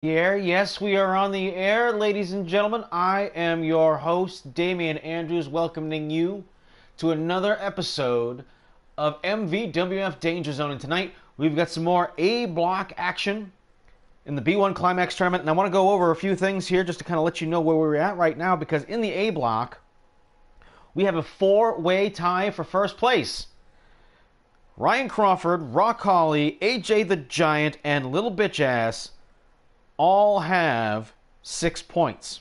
Air. Yes, we are on the air, ladies and gentlemen. I am your host, Damian Andrews, welcoming you to another episode of MVWF Danger Zone. And tonight, we've got some more A block action in the B1 Climax tournament. And I want to go over a few things here just to kind of let you know where we're at right now, because in the A block, we have a four-way tie for first place. Ryan Crawford, Rock Holly, AJ the Giant, and Little Bitch Ass all have 6 points.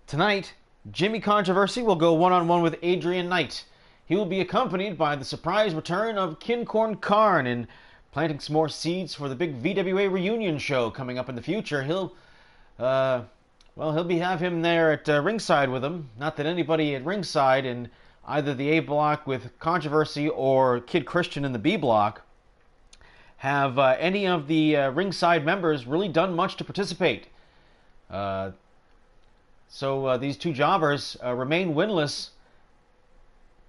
Tonight, Jimmy Controversy will go one-on-one with Adrian Knight. He will be accompanied by the surprise return of Kincorn Karn and planting some more seeds for the big VWA reunion show coming up in the future. He'll have him there at ringside with him. Not that anybody at ringside in either the A block with Controversy or Kid Christian in the B block have any of the ringside members really done much to participate. So these two jobbers remain winless,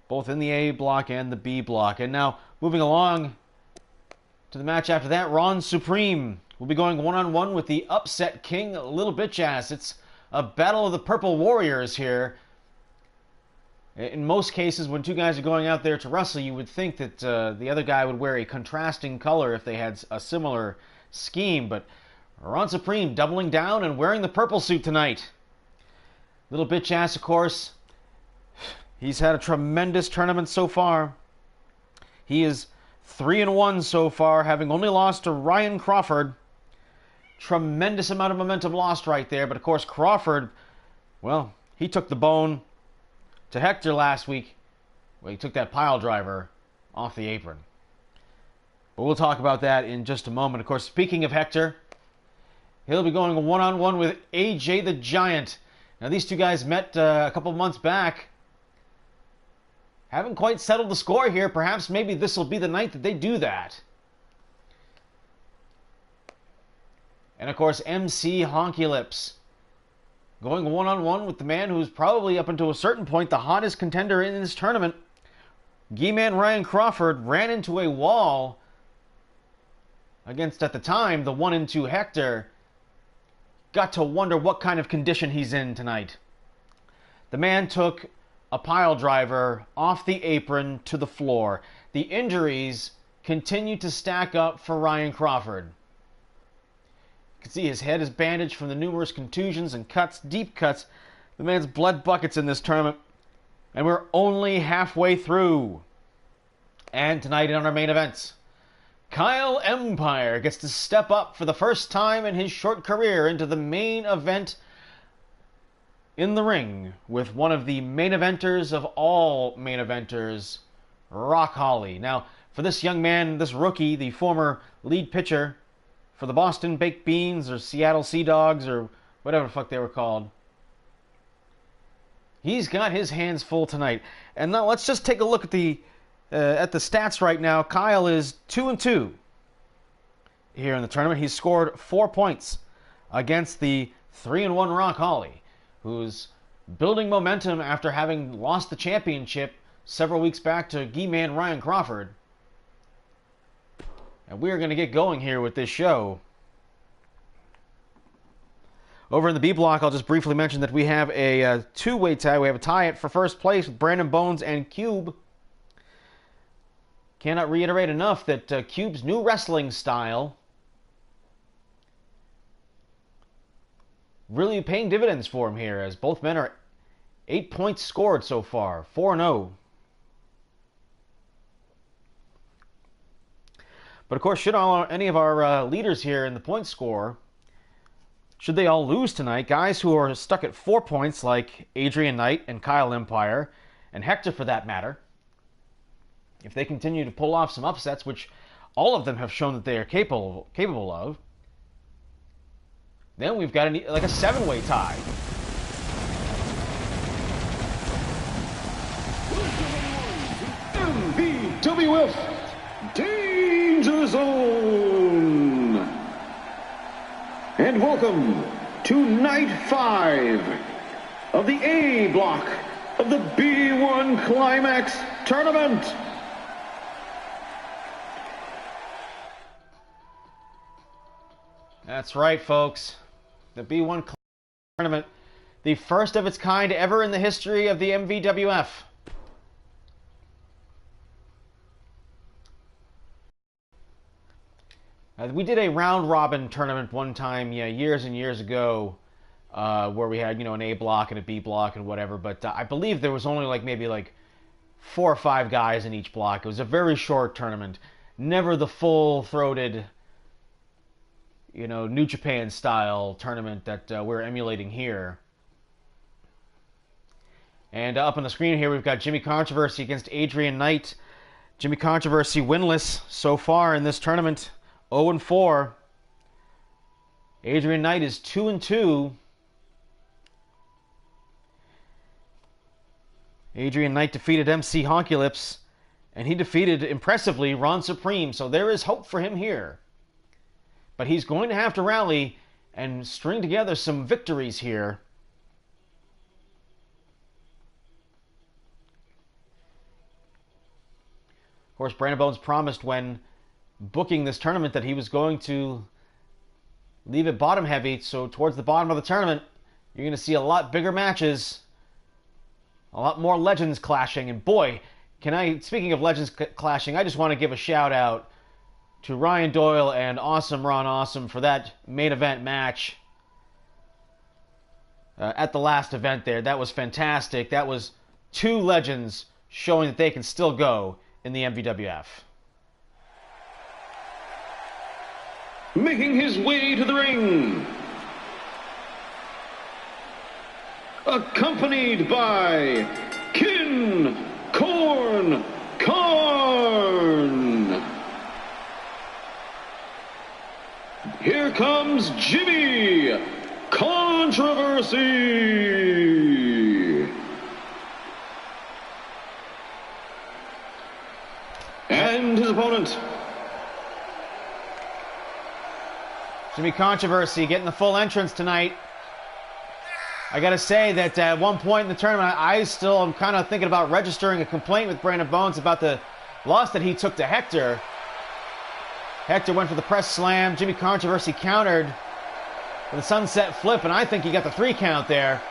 both in the A block and the B block. And now, moving along to the match after that, Ron Supreme will be going one-on-one with the Upset King, Little Bitch Ass. It's a battle of the Purple Warriors here. In most cases, when two guys are going out there to wrestle, you would think that the other guy would wear a contrasting color if they had a similar scheme. But Ron Supreme doubling down and wearing the purple suit tonight. Little Bitch Ass, of course, he's had a tremendous tournament so far. He is 3-1 so far, having only lost to Ryan Crawford. Tremendous amount of momentum lost right there. But of course, Crawford, well, he took the bone to Hector last week. Well, he took that pile driver off the apron. But we'll talk about that in just a moment. Of course, speaking of Hector, he'll be going one-on-one with AJ the Giant. Now, these two guys met a couple months back. Haven't quite settled the score here. Perhaps maybe this will be the night that they do that. And of course, MC Honky Lips going one-on-one with the man who's probably, up until a certain point, the hottest contender in this tournament. G-Man Ryan Crawford ran into a wall against, at the time, the 1-2 Hector. Got to wonder what kind of condition he's in tonight. The man took a pile driver off the apron to the floor. The injuries continue to stack up for Ryan Crawford. You can see his head is bandaged from the numerous contusions and cuts, deep cuts. The man's blood buckets in this tournament. And we're only halfway through. And tonight on our main events, Kyle Empire gets to step up for the first time in his short career into the main event in the ring with one of the main eventers of all main eventers, Rock Holly. Now, for this young man, this rookie, the former lead pitcher for the Boston Baked Beans or Seattle Sea Dogs or whatever the fuck they were called, he's got his hands full tonight. And now let's just take a look at the stats right now. Kyle is 2-2 here in the tournament. He's scored 4 points against the 3-1 Rock Holly, who's building momentum after having lost the championship several weeks back to G-Man Ryan Crawford. And we're going to get going here with this show. Over in the B block, I'll just briefly mention that we have a two-way tie. We have a tie for first place with Brandon Bones and Cube. Cannot reiterate enough that Cube's new wrestling style really paying dividends for him here, as both men are 8 points scored so far, 4-0. But of course, should any of our leaders here in the point score, should they all lose tonight, guys who are stuck at 4 points like Adrian Knight and Kyle Empire, and Hector for that matter, if they continue to pull off some upsets, which all of them have shown that they are capable of, then we've got like a 7-way tie. MVWF Danger Zone. And welcome to Night 5 of the A block of the B1 Climax Tournament. That's right, folks. The B1 tournament, the first of its kind ever in the history of the MVWF. We did a round-robin tournament one time, years and years ago, where we had, an A block and a B block and whatever. But I believe there was only maybe 4 or 5 guys in each block. It was a very short tournament, never the full-throated, New Japan style tournament that we're emulating here. And up on the screen here, we've got Jimmy Controversy against Adrian Knight. Jimmy Controversy winless so far in this tournament, 0-4. Adrian Knight is 2-2. Adrian Knight defeated MC Honky Lips, and he defeated, impressively, Ron Supreme, so there is hope for him here. But he's going to have to rally and string together some victories here. Of course, Brandon Bones promised when booking this tournament that he was going to leave it bottom heavy, so towards the bottom of the tournament, you're going to see a lot bigger matches, a lot more legends clashing, and boy, speaking of legends clashing, I just want to give a shout out to Ryan Doyle and Awesome Ron Awesome for that main event match at the last event there. That was fantastic. That was 2 legends showing that they can still go in the MVWF. Making his way to the ring, accompanied by Kin Corn Karn. Here comes Jimmy Controversy. And his opponent, Jimmy Controversy getting the full entrance tonight. I gotta say that at one point in the tournament, I still am kind of thinking about registering a complaint with Brandon Bones about the loss that he took to Hector. Hector went for the press slam. Jimmy Controversy countered with a sunset flip, and I think he got the 3 count there.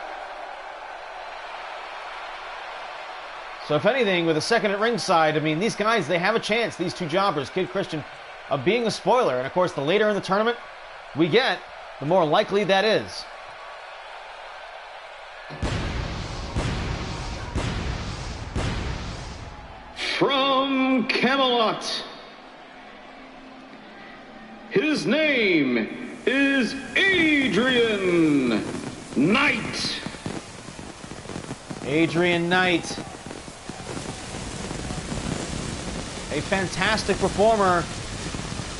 So if anything, with a second at ringside, I mean, these guys, they have a chance, these 2 jobbers, Kid Christian, of being a spoiler. And of course, the later in the tournament we get, the more likely that is. from Camelot, his name is Adrian Knight. Adrian Knight, a fantastic performer,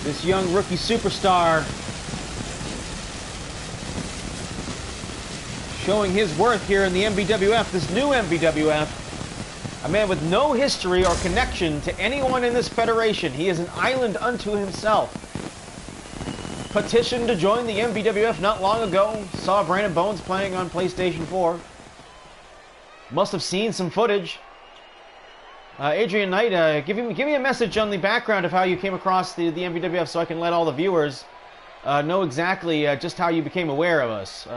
this young rookie superstar, showing his worth here in the MVWF, this new MVWF. A man with no history or connection to anyone in this federation. He is an island unto himself. Petitioned to join the MVWF not long ago. Saw Brandon Bones playing on PlayStation 4. Must have seen some footage. Adrian Knight, give me a message on the background of how you came across the MVWF so I can let all the viewers know exactly just how you became aware of us.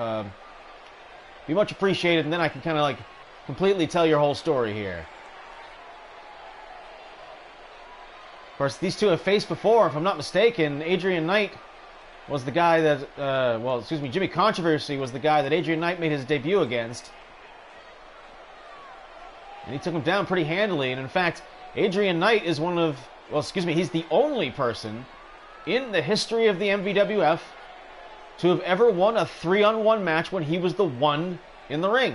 Be much appreciated, and then I can kind of like completely tell your whole story here. Of course, these two have faced before, if I'm not mistaken. Adrian Knight was the guy that, Jimmy Controversy was the guy that Adrian Knight made his debut against. And he took him down pretty handily. And in fact, Adrian Knight is he's the only person in the history of the MVWF to have ever won a 3-on-1 match when he was the one in the ring.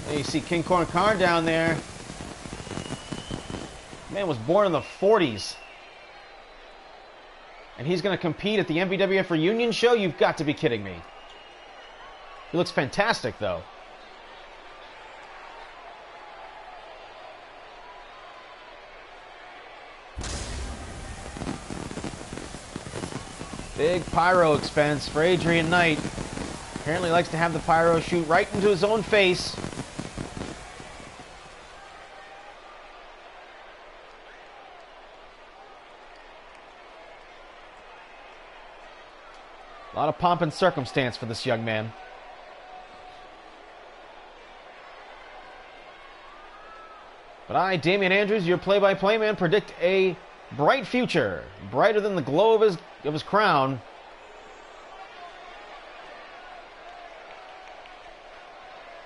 And you see King Corn Karn down there. Man was born in the 40s. And he's going to compete at the MVWF reunion show? You've got to be kidding me. He looks fantastic, though. Big pyro expense for Adrian Knight. Apparently likes to have the pyro shoot right into his own face. A lot of pomp and circumstance for this young man. But I, Damian Andrews, your play-by-play man, predict a bright future, brighter than the glow of his crown.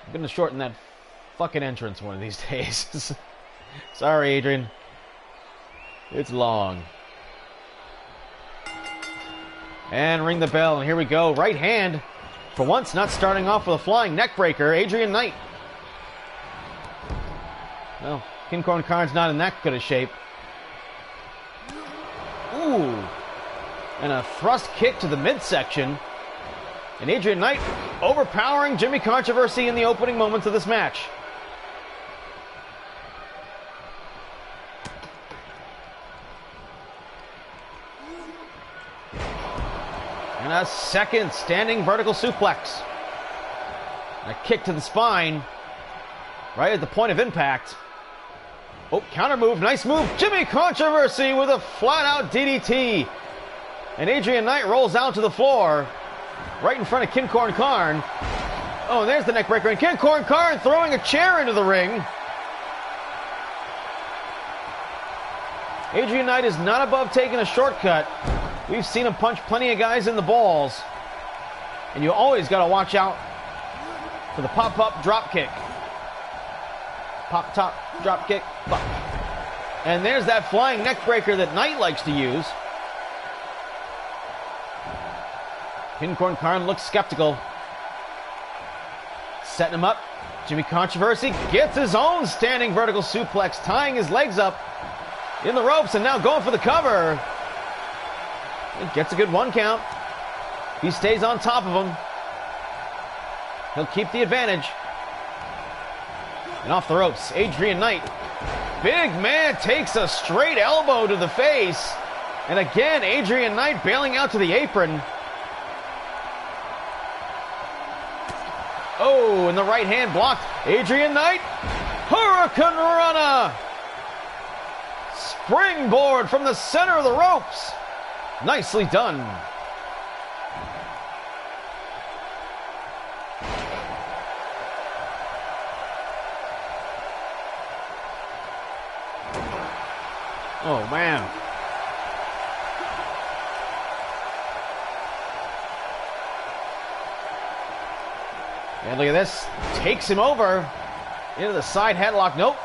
I'm going to shorten that fucking entrance one of these days. Sorry, Adrian. It's long. And ring the bell, and here we go. Right hand. For once, not starting off with a flying neck breaker. Adrian Knight. No, King Corn Karn's not in that good a shape. Ooh. And a thrust kick to the midsection. And Adrian Knight overpowering Jimmy Controversy in the opening moments of this match. And a second standing vertical suplex. And a kick to the spine. Right at the point of impact. Oh, counter move. Nice move. Jimmy Controversy with a flat-out DDT. And Adrian Knight rolls out to the floor. Right in front of King Corn Karn. Oh, and there's the neck breaker. And King Corn Karn throwing a chair into the ring. Adrian Knight is not above taking a shortcut. We've seen him punch plenty of guys in the balls. And you always got to watch out for the pop-up drop kick. Pop-top drop kick. Pop. And there's that flying neck breaker that Knight likes to use. King Corn Karn looks skeptical. Setting him up. Jimmy Controversy gets his own standing vertical suplex, tying his legs up in the ropes, and now going for the cover. He gets a good 1 count. He stays on top of him. He'll keep the advantage. And off the ropes, Adrian Knight. Big man takes a straight elbow to the face. And again, Adrian Knight bailing out to the apron. Oh, and the right hand blocked. Adrian Knight. Hurricane Rana. Springboard from the center of the ropes. Nicely done. Oh, man. And look at this. Takes him over into the side headlock. Nope.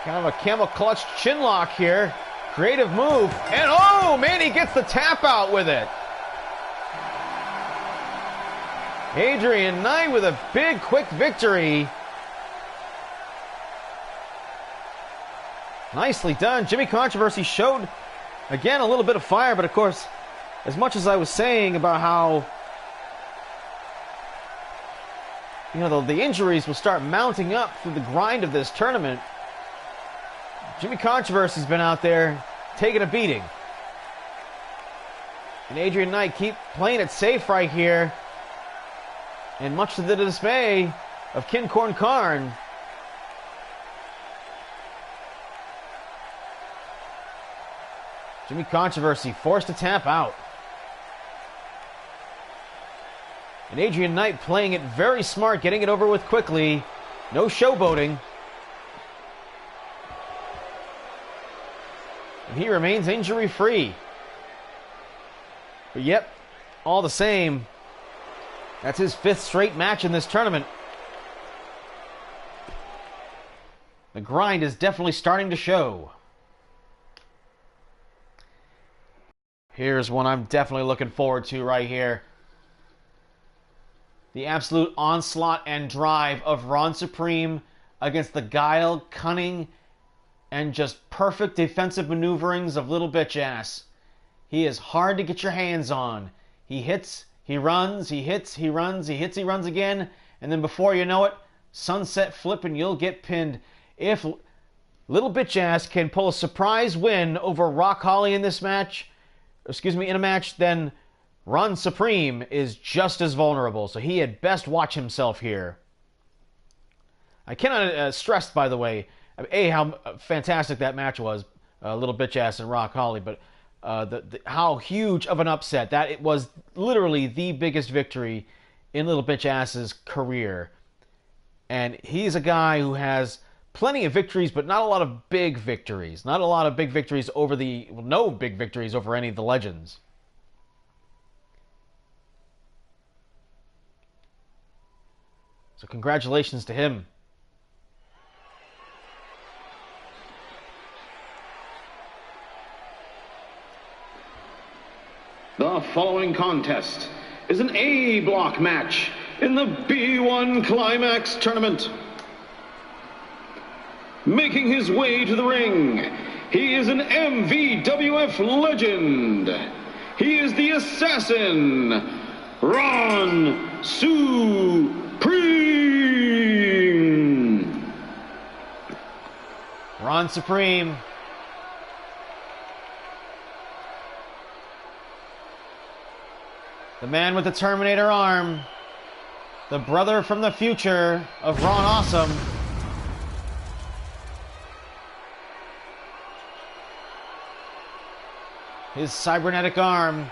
Kind of a camel clutch chin lock here. Creative move. And oh, man, he gets the tap out with it. Adrian Knight with a big, quick victory. Nicely done. Jimmy Controversy showed, again, a little bit of fire, but of course, as much as I was saying about how, you know, the injuries will start mounting up through the grind of this tournament, Jimmy Controversy's been out there taking a beating. And Adrian Knight keep playing it safe right here. And much to the dismay of King Corn Karn, Jimmy Controversy forced to tap out. And Adrian Knight playing it very smart, getting it over with quickly. No showboating. And he remains injury-free. But yep, all the same, that's his 5th straight match in this tournament. The grind is definitely starting to show. Here's one I'm definitely looking forward to right here. The absolute onslaught and drive of Ron Supreme against the guile, cunning, and just perfect defensive maneuverings of little bitch ass. He is hard to get your hands on. He hits, he runs, he hits, he runs, he hits, he runs again, and then before you know it, sunset flip and you'll get pinned. If little bitch ass can pull a surprise win over Rock Holly in this match, in a match, then Ron Supreme is just as vulnerable, so he had best watch himself here. I cannot stress, by the way, A, how fantastic that match was, Little Bitch Ass and Rock Holly, but how huge of an upset that it was. Literally the biggest victory in Little Bitch Ass's career. And he's a guy who has plenty of victories, but not a lot of big victories. Not a lot of big victories over no big victories over any of the legends. So congratulations to him. The following contest is an A block match in the B1 Climax tournament. Making his way to the ring, he is an MVWF legend. He is the assassin, Ron Supreme. Ron Supreme. The man with the Terminator arm. The brother from the future of Ron Awesome. His cybernetic arm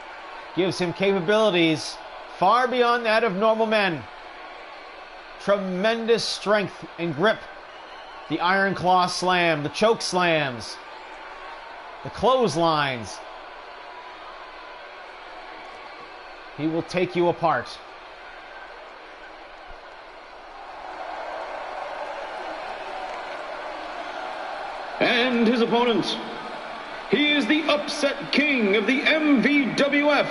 gives him capabilities far beyond that of normal men. Tremendous strength and grip. The Iron Claw Slam, the Choke Slams, the Clotheslines. He will take you apart. And his opponent, he is the upset king of the MVWF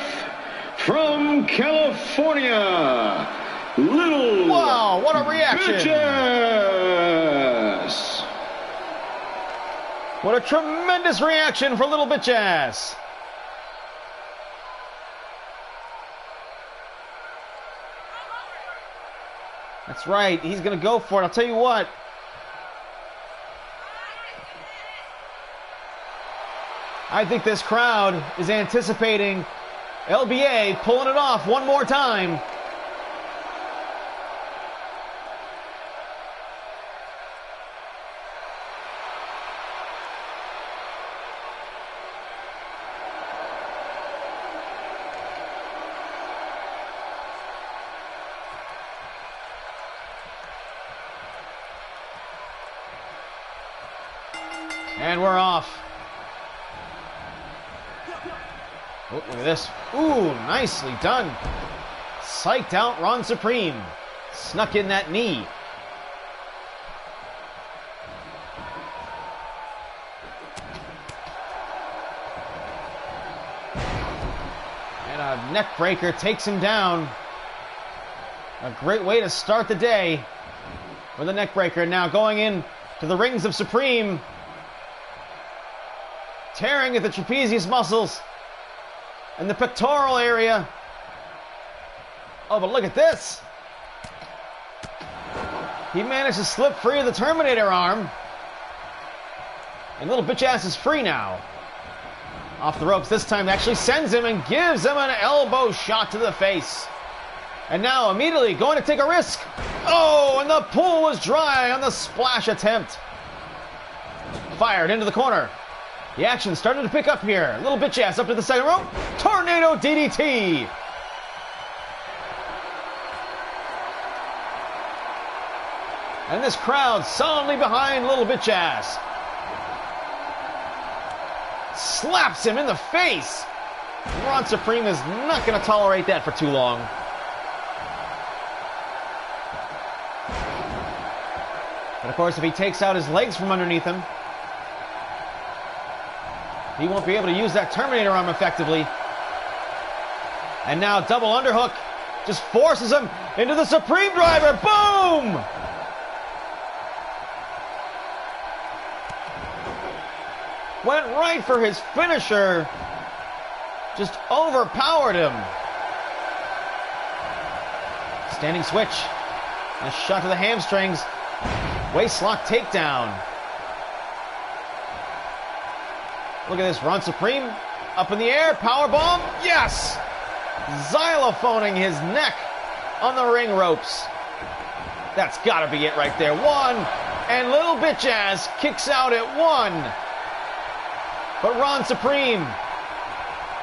from California, Little Wow, what a reaction! Bitches. What a tremendous reaction for Little Bitch Ass! That's right, he's gonna go for it. I'll tell you what. I think this crowd is anticipating LBA pulling it off one more time. And we're off. Oh, look at this. Ooh, nicely done. Psyched out Ron Supreme. Snuck in that knee. And a neck breaker takes him down. A great way to start the day with a neck breaker. Now going in to the rings of Supreme. Tearing at the trapezius muscles and the pectoral area. Oh, but look at this. He managed to slip free of the Terminator arm. And Little Bitch Ass is free now. Off the ropes this time, actually sends him and gives him an elbow shot to the face. And now immediately going to take a risk. Oh, and the pool was dry on the splash attempt. Fired into the corner. The action started to pick up here. Little Bitch Ass up to the second rope. Tornado DDT. And this crowd solidly behind Little Bitch Ass. Slaps him in the face. Ron Supreme is not going to tolerate that for too long. But of course, if he takes out his legs from underneath him, he won't be able to use that Terminator arm effectively. And now double underhook just forces him into the Supreme Driver. Boom! Went right for his finisher. Just overpowered him. Standing switch. And a shot to the hamstrings. Waistlock takedown. Look at this, Ron Supreme up in the air, powerbomb, yes! Xylophoning his neck on the ring ropes. That's gotta be it right there. One, and Little Bitch Ass kicks out at one. But Ron Supreme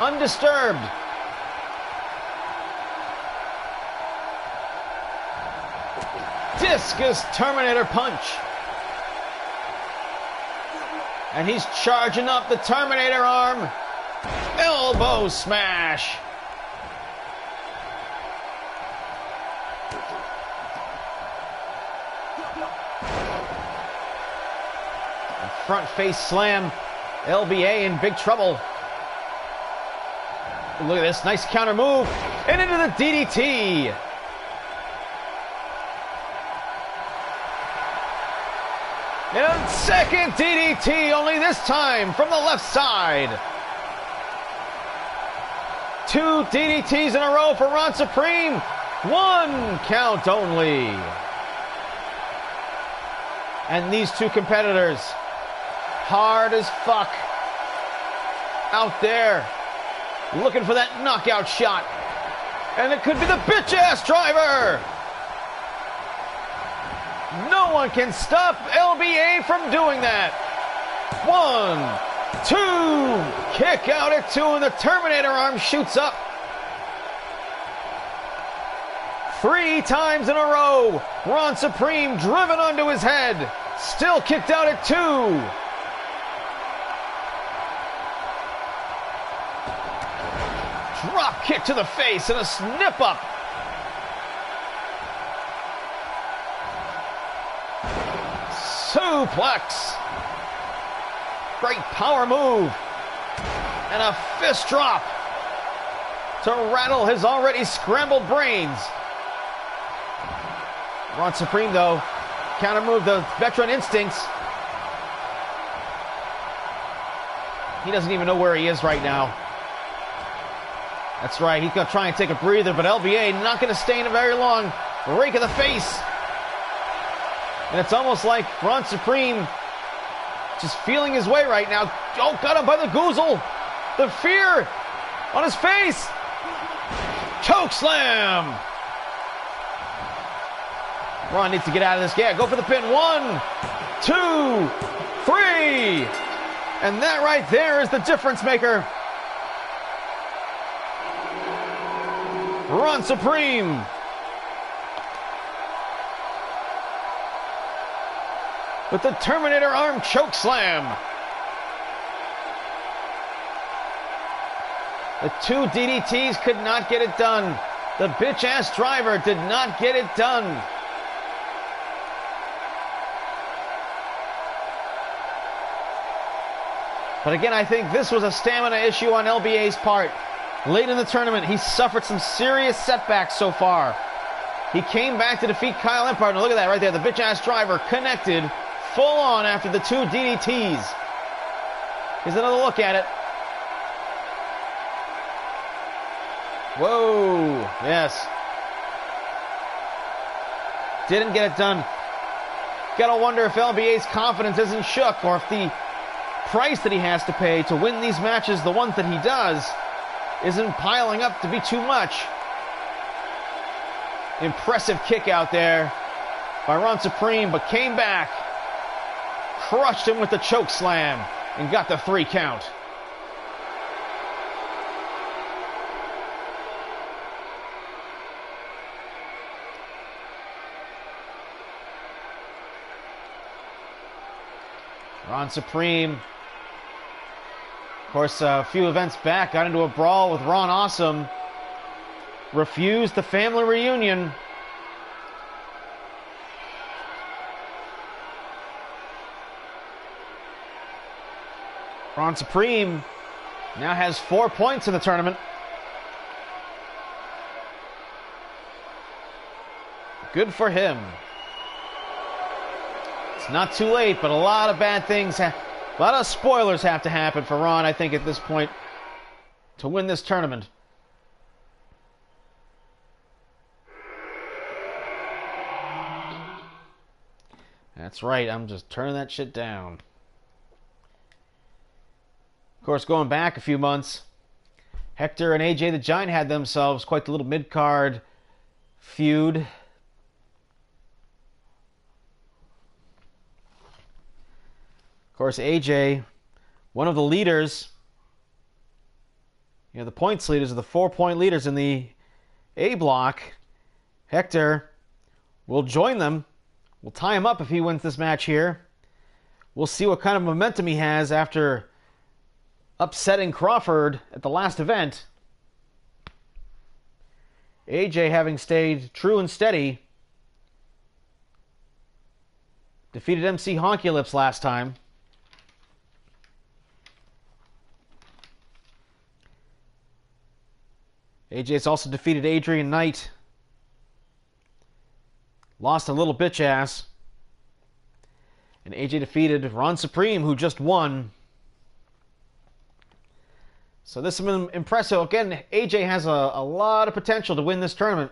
undisturbed. Discus Terminator punch. And he's charging up the Terminator arm. Elbow smash. Front face slam. LBA in big trouble. Look at this, nice counter move. And into the DDT. And a second DDT, only this time from the left side. 2 DDTs in a row for Ron Supreme. 1 count only. And these two competitors, hard as fuck, out there, looking for that knockout shot. And it could be the bitch-ass driver. No one can stop LBA from doing that. 1, 2, kick out at 2, and the Terminator arm shoots up. 3 times in a row, Ron Supreme driven onto his head, still kicked out at 2. Drop kick to the face and a snip up. Suplex. Great power move. And a fist drop to rattle his already scrambled brains. Ron Supreme, though, counter move the veteran instincts. He doesn't even know where he is right now. That's right, he's going to try and take a breather, but LBA not going to stay in it very long. Rake of the face. And it's almost like Ron Supreme just feeling his way right now. Oh, got him by the goozle. The fear on his face. Choke slam. Ron needs to get out of this. Yeah, go for the pin. 1, 2, 3. And that right there is the difference maker. Ron Supreme. With the Terminator arm choke slam. The 2 DDTs could not get it done. The bitch-ass driver did not get it done. But again, I think this was a stamina issue on LBA's part. Late in the tournament, he suffered some serious setbacks so far. He came back to defeat Kyle Empire. Now look at that right there. The bitch-ass driver connected full on after the 2 DDTs. Here's another look at it. Whoa, yes. Didn't get it done. Gotta wonder if LBA's confidence isn't shook, or if the price that he has to pay to win these matches, the ones that he does, isn't piling up to be too much. Impressive kick out there by Ron Supreme, but came back, crushed him with the choke slam, and got the 3 count. Ron Supreme, of course, a few events back, got into a brawl with Ron Awesome. Refused the family reunion. Ron Supreme now has 4 points in the tournament. Good for him. It's not too late, but a lot of bad things, a lot of spoilers have to happen for Ron, I think, at this point, to win this tournament. That's right, I'm just turning that shit down. Of course, going back a few months, Hector and AJ the Giant had themselves quite the little mid-card feud. Of course, AJ, one of the leaders You know, the points leaders are the 4-point leaders in the A block. Hector will join them. We'll tie him up if he wins this match here. We'll see what kind of momentum he has after upsetting Crawford at the last event. AJ, having stayed true and steady, defeated MC Honky Lips last time. AJ's also defeated Adrian Knight. Lost a little bitch ass. And AJ defeated Ron Supreme, who just won. So this has been impressive. Again, AJ has a lot of potential to win this tournament.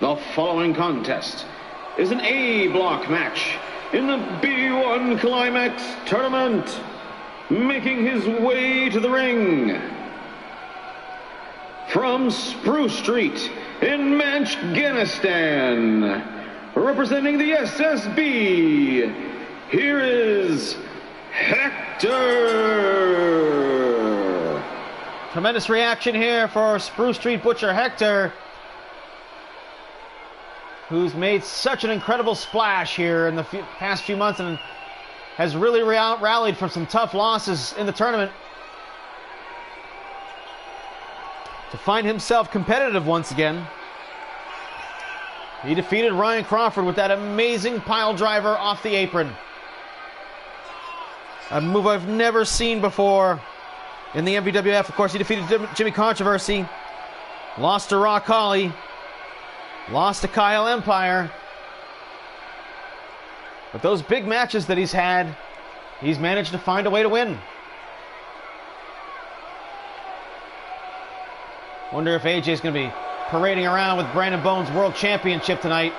The following contest is an A block match in the B1 Climax tournament. Making his way to the ring from Spruce Street in Manchganistan, representing the SSB, here is Hector. Tremendous reaction here for Spruce Street Butcher Hector, who's made such an incredible splash here in the past few months and has really rallied from some tough losses in the tournament to find himself competitive once again. He defeated Ryan Crawford with that amazing pile driver off the apron. A move I've never seen before in the MVWF. Of course, he defeated Jimmy Controversy, lost to Raw Collie, lost to Kyle Empire. But those big matches that he's had, he's managed to find a way to win. Wonder if AJ's going to be parading around with Brandon Bones' World Championship tonight.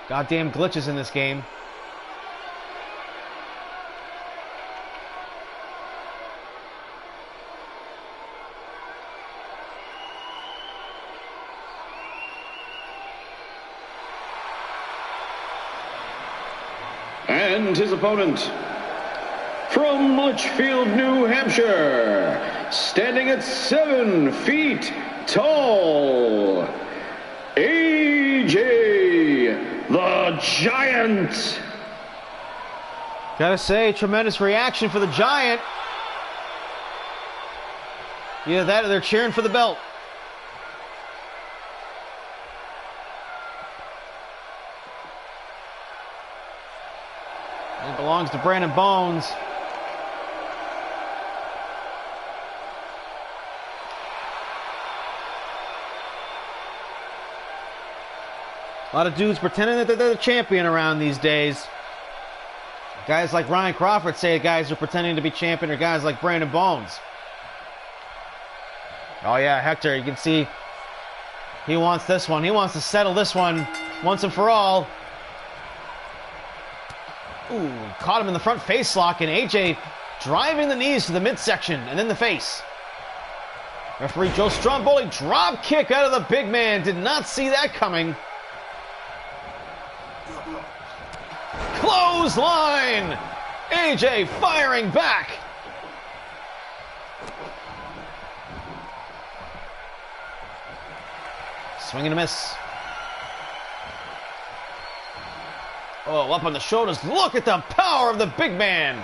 Goddamn glitches in this game. And his opponent, from Litchfield, New Hampshire, standing at 7 feet tall, AJ the Giant. Gotta say, tremendous reaction for the Giant. Either that or they're cheering for the belt. It belongs to Brandon Bones. A lot of dudes pretending that they're the champion around these days. Guys like Ryan Crawford say guys are pretending to be champion, or guys like Brandon Bones. Oh yeah, Hector, you can see he wants this one. He wants to settle this one once and for all. Ooh, caught him in the front face lock, and AJ driving the knees to the midsection and then the face. Referee Joe Stromboli drop kick out of the big man. Did not see that coming. Clothesline! AJ firing back. Swing and a miss. Oh, up on the shoulders. Look at the power of the big man.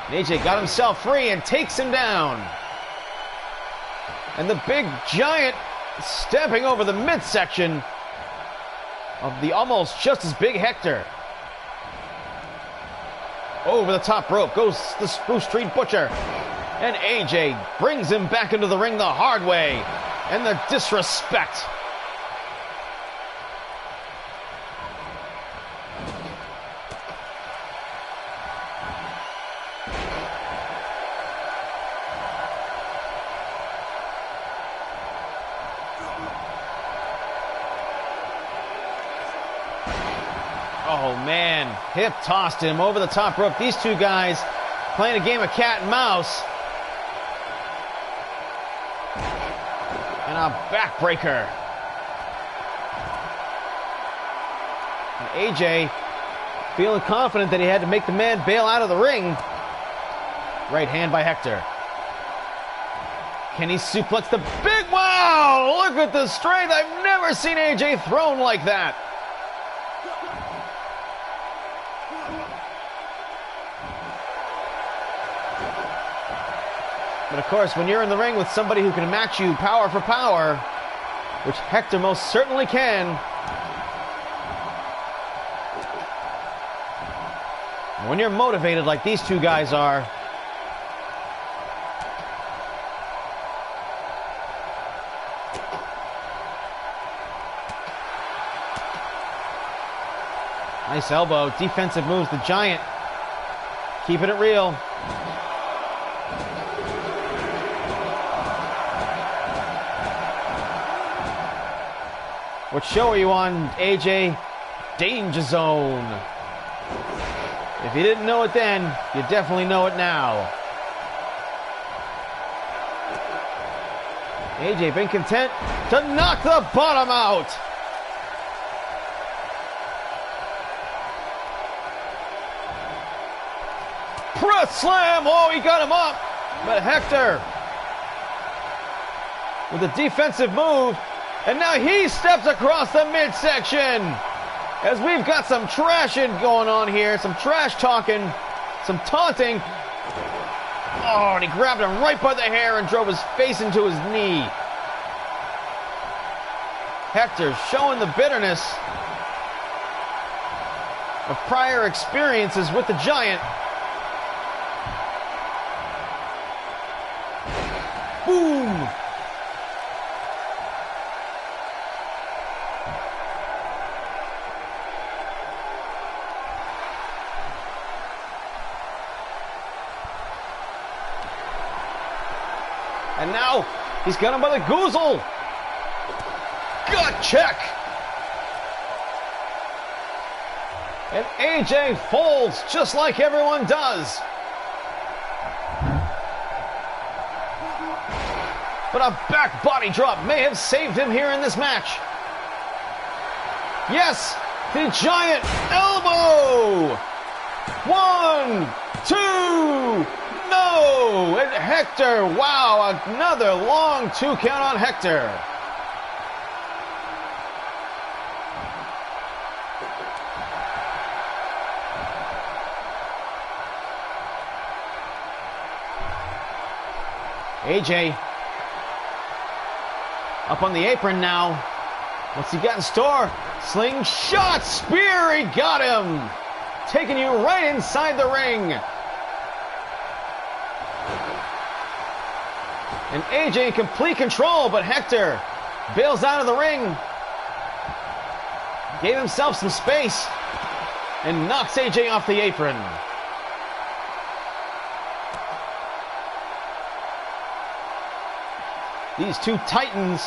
And AJ got himself free and takes him down. And the big Giant stepping over the midsection of the almost just as big Hector. Over the top rope goes the Spruce Street Butcher. And AJ brings him back into the ring the hard way. And the disrespect. Oh man, hip tossed him over the top rope. These two guys playing a game of cat and mouse. And a backbreaker. And AJ feeling confident that he had to make the man bail out of the ring. Right hand by Hector. Can he suplex the big... Wow! Look at the strength. I've never seen AJ thrown like that. But of course, when you're in the ring with somebody who can match you power for power, which Hector most certainly can, when you're motivated like these two guys are, nice elbow, defensive moves, the Giant keeping it real. What show are you on, AJ? Danger Zone. If you didn't know it then, you definitely know it now. AJ been content to knock the bottom out. Press slam! Oh, he got him up! But Hector with a defensive move, and now he steps across the midsection as we've got some trashing going on here, some trash talking, some taunting. Oh, and he grabbed him right by the hair and drove his face into his knee. Hector showing the bitterness of prior experiences with the Giant. Boom! And now he's got him by the goozle. Gut check. And AJ folds just like everyone does. But a back body drop may have saved him here in this match. Yes, the Giant elbow. 1, 2, no! And Hector, wow, another long 2 count on Hector. AJ up on the apron now. What's he got in store? Slingshot spear, he got him. Taking you right inside the ring. And AJ in complete control, but Hector bails out of the ring. Gave himself some space and knocks AJ off the apron. These two titans,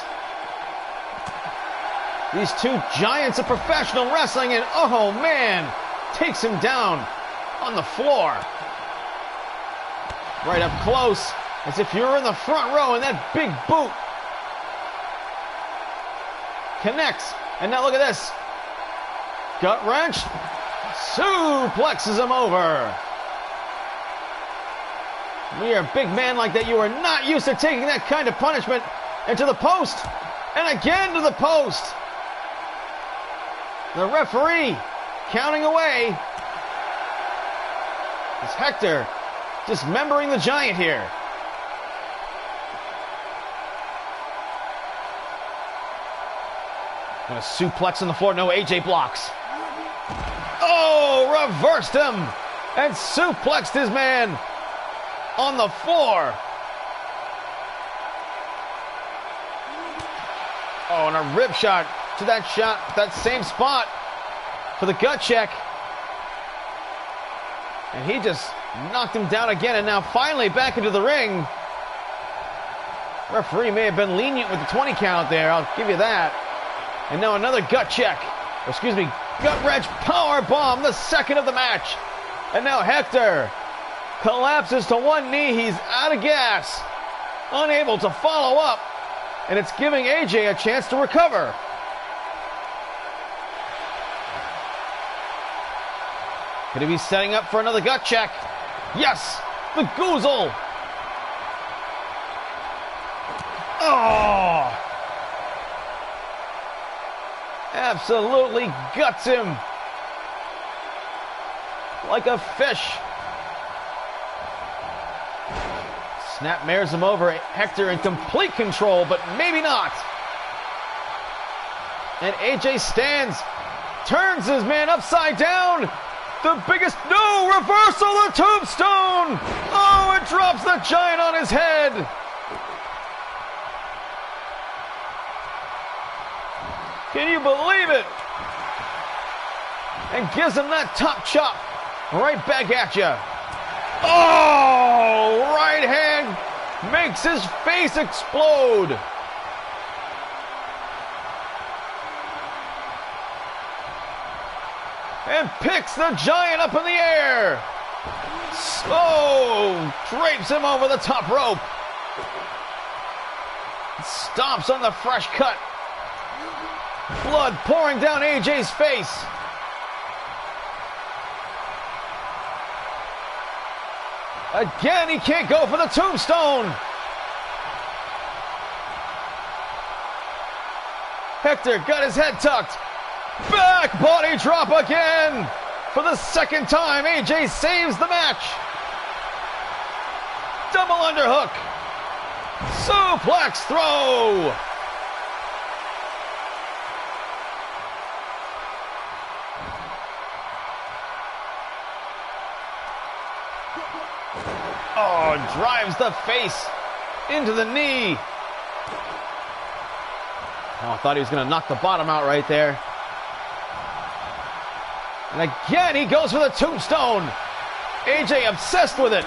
these two giants of professional wrestling, and oh man, takes him down on the floor. Right up close, as if you were in the front row, and that big boot connects. And now look at this. Gut wrench, suplexes him over. When you're a big man like that, you are not used to taking that kind of punishment. And to the post, and again to the post. The referee counting away. It's Hector dismembering the Giant here. And a suplex on the floor. No, AJ blocks. Oh, reversed him and suplexed his man on the floor. Oh, and a rib shot to that same spot for the gut check. And he just knocked him down again, and now finally back into the ring. Referee may have been lenient with the 20 count there, I'll give you that. And now another gut check. Or excuse me, gut wrench power bomb, the second of the match. And now Hector collapses to one knee. He's out of gas, unable to follow up, and it's giving AJ a chance to recover. Could he be setting up for another gut check? Yes, the goozle. Oh! Absolutely guts him like a fish. Snapmares him over. Hector in complete control, but maybe not. And AJ stands, turns his man upside down. The biggest, no, reversal, the tombstone. Oh, it drops the Giant on his head. Can you believe it? And gives him that top chop right back at you. Oh, right hand makes his face explode. And picks the Giant up in the air. Oh, drapes him over the top rope. Stomps on the fresh cut. Blood pouring down AJ's face. Again, he can't go for the tombstone. Hector got his head tucked. Back body drop again. For the second time, AJ saves the match. Double underhook. Suplex throw. Oh, drives the face into the knee. Oh, I thought he was going to knock the bottom out right there. And again, he goes for the tombstone. AJ obsessed with it.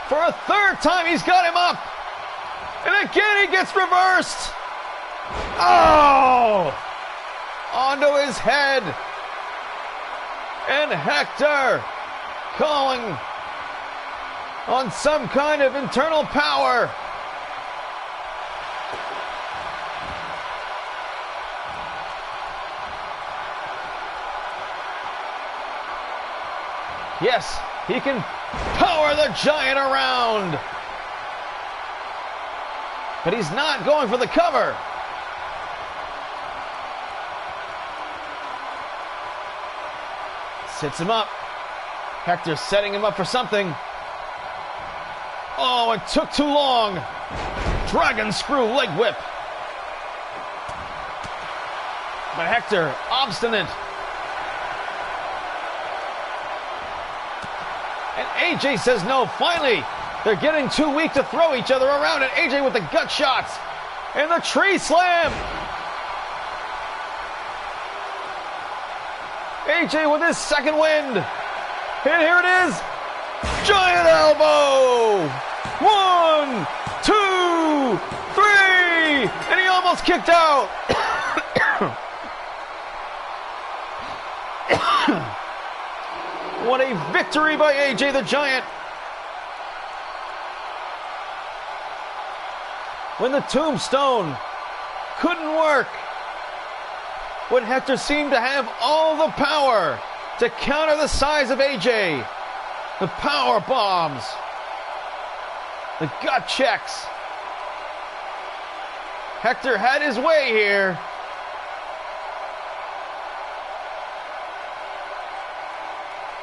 For a third time, he's got him up. And again, he gets reversed. Oh! Onto his head. And Hector calling on some kind of internal power. Yes, he can power the Giant around. But he's not going for the cover. Sits him up. Hector setting him up for something. Oh, it took too long. Dragon screw leg whip. But Hector, obstinate. And AJ says no. Finally, they're getting too weak to throw each other around. And AJ with the gut shots. And the tree slam. AJ with his second wind. And here it is. Giant elbow. 1, 2, 3. And he almost kicked out. What a victory by AJ the Giant. When the tombstone couldn't work, when Hector seemed to have all the power to counter the size of AJ, the power bombs, the gut checks. Hector had his way here.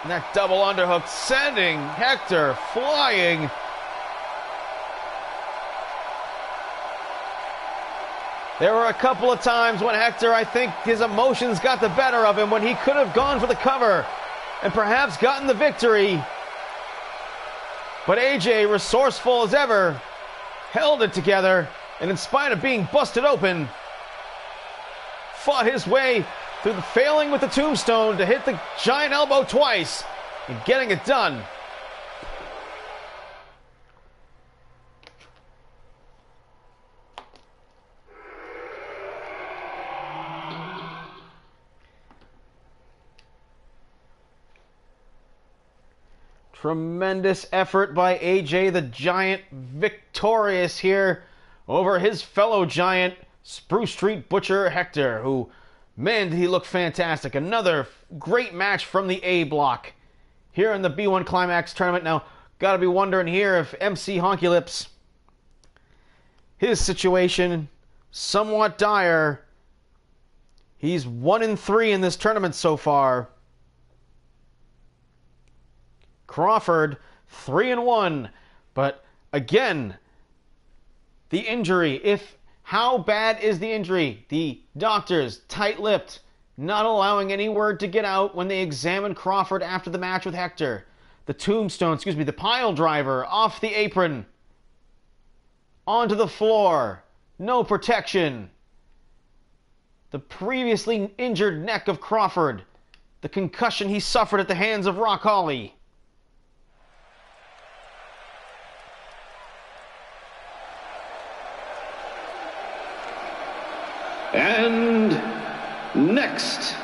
And that double underhook sending Hector flying. There were a couple of times when Hector, I think his emotions got the better of him, when he could have gone for the cover and perhaps gotten the victory. But AJ, resourceful as ever, held it together, and in spite of being busted open, fought his way through the failing with the tombstone to hit the Giant elbow twice and getting it done. Tremendous effort by AJ the Giant, victorious here over his fellow Giant, Spruce Street Butcher Hector, who, man, did he look fantastic. Another great match from the A block here in the B1 Climax tournament. Now, gotta be wondering here if MC Honky Lips, his situation somewhat dire. He's 1-3 in this tournament so far. Crawford 3-1, but again, the injury. How bad is the injury? The doctors tight-lipped, not allowing any word to get out when they examined Crawford after the match with Hector. The tombstone, the pile driver off the apron, onto the floor, no protection. The previously injured neck of Crawford, the concussion he suffered at the hands of Rock Holly. And next,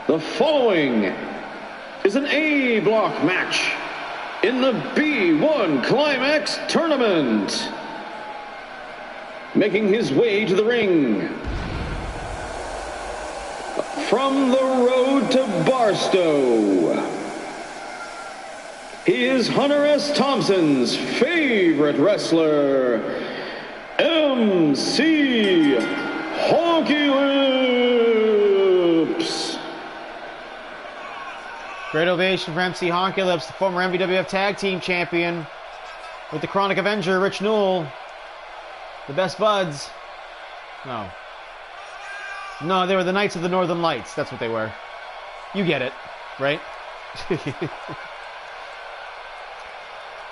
the following is an A block match in the B1 Climax tournament. Making his way to the ring from the road to Barstow, he is Hunter S. Thompson's favorite wrestler, MC Honky Lips. Great ovation for MC Honky Lips, the former MVWF Tag Team Champion, with the Chronic Avenger, Rich Newell. The Best Buds. No, they were the Knights of the Northern Lights. That's what they were. You get it, right?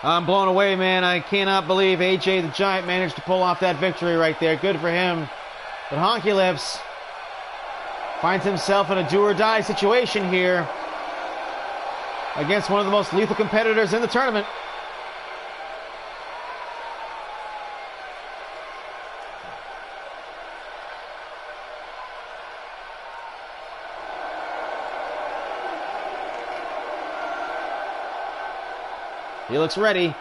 I'm blown away, man. I cannot believe AJ the Giant managed to pull off that victory right there. Good for him. But Honky Lips finds himself in a do-or-die situation here against one of the most lethal competitors in the tournament. He looks ready.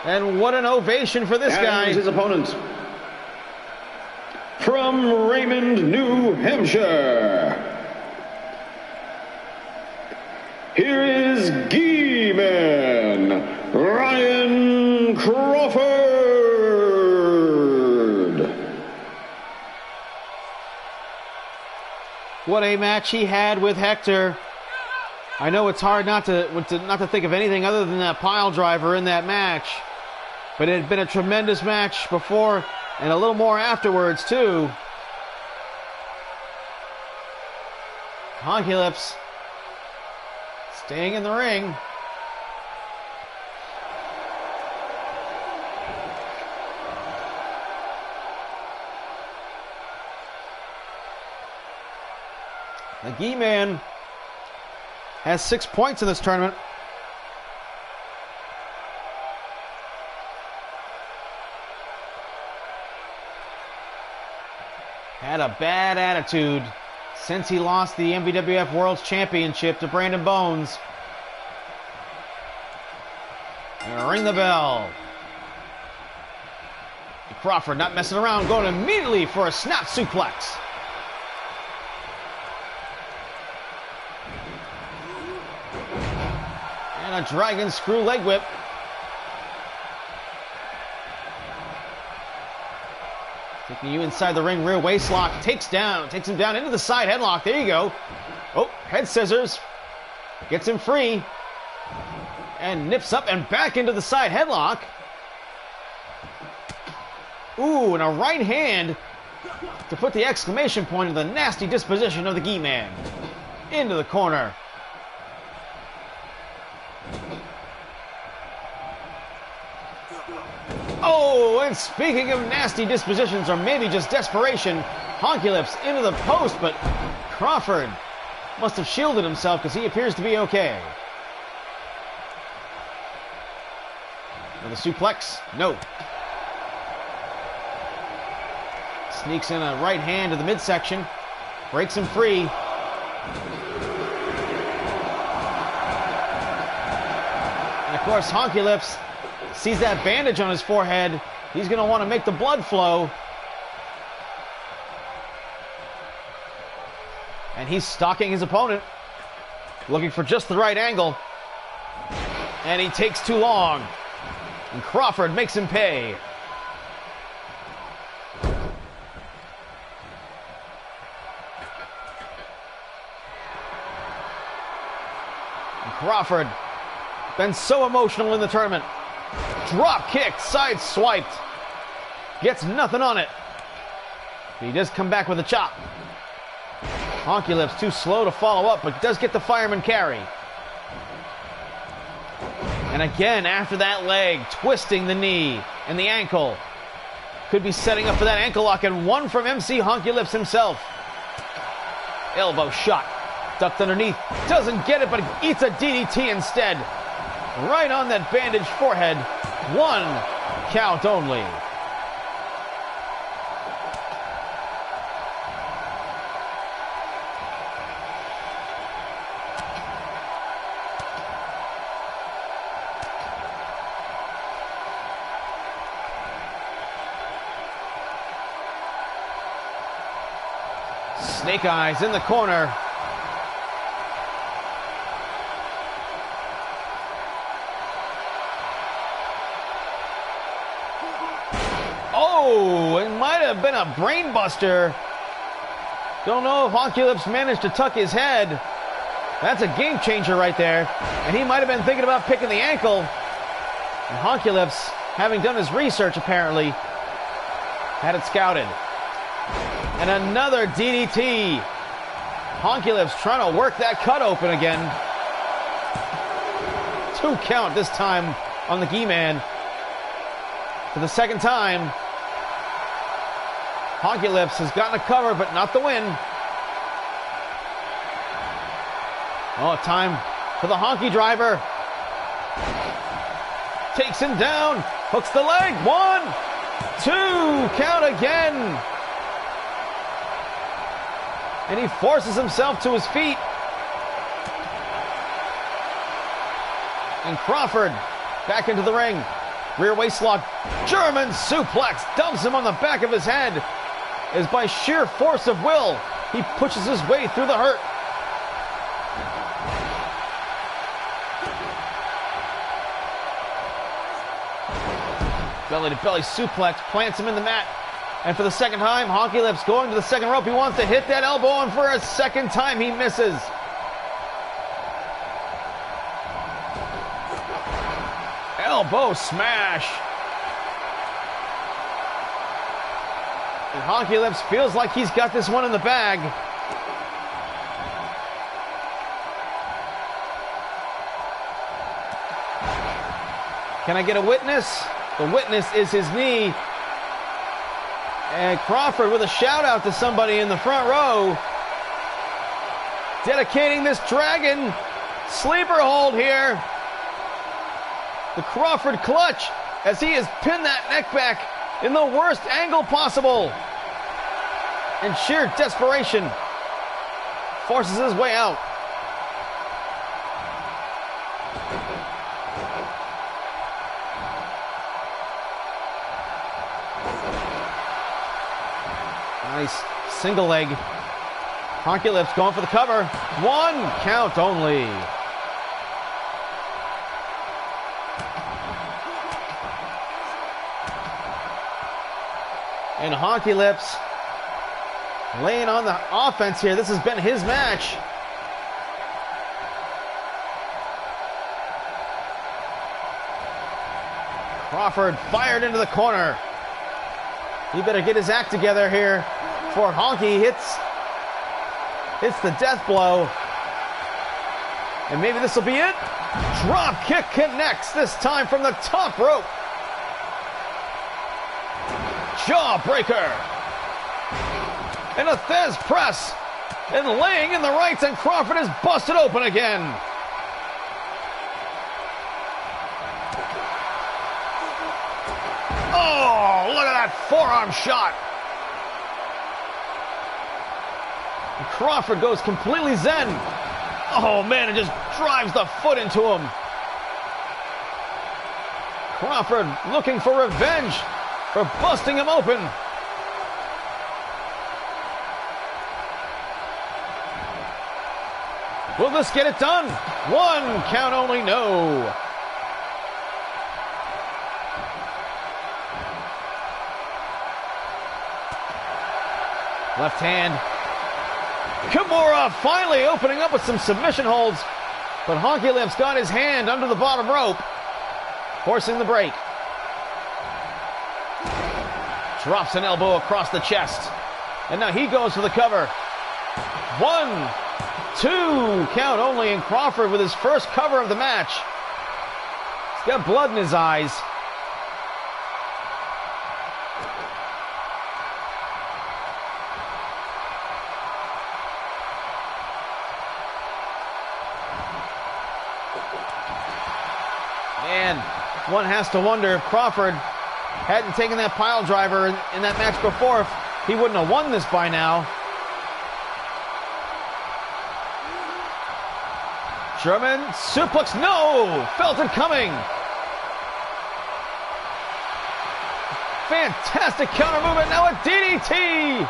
And what an ovation for this guy. His opponent, from Raymond, New Hampshire, here is Gee-Man Ryan Crawford. What a match he had with Hector. I know it's hard not to think of anything other than that pile driver in that match. But it had been a tremendous match before and a little more afterwards, too. Honky Lips staying in the ring. The Gee-Man has 6 points in this tournament. Had a bad attitude since he lost the MVWF World Championship to Brandon Bones. And ring the bell. Crawford not messing around, going immediately for a snap suplex. And a dragon screw leg whip. Taking you inside the ring, rear waist lock, takes him down into the side headlock. There you go. Oh, head scissors. Gets him free. And nips up and back into the side headlock. Ooh, and a right hand to put the exclamation point on the nasty disposition of the Gee-Man. Into the corner. Oh, and speaking of nasty dispositions, or maybe just desperation, Honky Lips into the post, but Crawford must have shielded himself because he appears to be okay. With a suplex? No. Sneaks in a right hand to the midsection, breaks him free. And of course, Honky Lips sees that bandage on his forehead. He's going to want to make the blood flow. And he's stalking his opponent, looking for just the right angle. And he takes too long. And Crawford makes him pay. And Crawford, been so emotional in the tournament. Drop kick, side swiped. Gets nothing on it. But he does come back with a chop. Honky Lips too slow to follow up, but does get the fireman carry. And again, after that leg, twisting the knee and the ankle. Could be setting up for that ankle lock, and one from MC Honky Lips himself. Elbow shot. Ducked underneath. Doesn't get it, but eats a DDT instead. Right on that bandaged forehead. 1 count only. Snake Eyes in the corner. Oh, it might have been a brain buster. Don't know if Honky Lips managed to tuck his head. That's a game changer right there. And he might have been thinking about picking the ankle. And Honky Lips, having done his research apparently, had it scouted. And another DDT. Honky Lips trying to work that cut open again. 2 count this time on the Gi Man. For the second time, Honky Lips has gotten a cover, but not the win. Oh, time for the Honky Driver. Takes him down. Hooks the leg. 1, 2. Count again. And he forces himself to his feet. And Crawford back into the ring. Rear waist lock. German suplex. Dumps him on the back of his head. As by sheer force of will, he pushes his way through the hurt. Belly to belly suplex. Plants him in the mat. And for the second time, Honky Lips going to the second rope. He wants to hit that elbow, and for a second time, he misses. Elbow smash. And Honky Lips feels like he's got this one in the bag. Can I get a witness? The witness is his knee. And Crawford with a shout out to somebody in the front row. Dedicating this dragon sleeper hold here. The Crawford clutch as he has pinned that neck back in the worst angle possible. In sheer desperation, forces his way out. Nice single leg. Honky Lips going for the cover. 1 count only. And Honky Lips laying on the offense here. This has been his match. Crawford fired into the corner. He better get his act together here before Honky hits the death blow. And maybe this will be it. Drop kick connects, this time from the top rope. Jawbreaker. And a Thez press. And laying in the rights, and Crawford is busted open again. Oh, look at that forearm shot. Crawford goes completely zen. Oh man, it just drives the foot into him. Crawford looking for revenge for busting him open. Will this get it done? One count only, no. Left hand. Kimura finally opening up with some submission holds, but Honky Lips got his hand under the bottom rope, forcing the break. Drops an elbow across the chest, and now he goes for the cover. 1, 2 count only, and Crawford with his first cover of the match. He's got blood in his eyes. Man, one has to wonder if Crawford hadn't taken that pile driver in that match before, if he wouldn't have won this by now. German suplex, no! Felt it coming. Fantastic counter movement, now a DDT!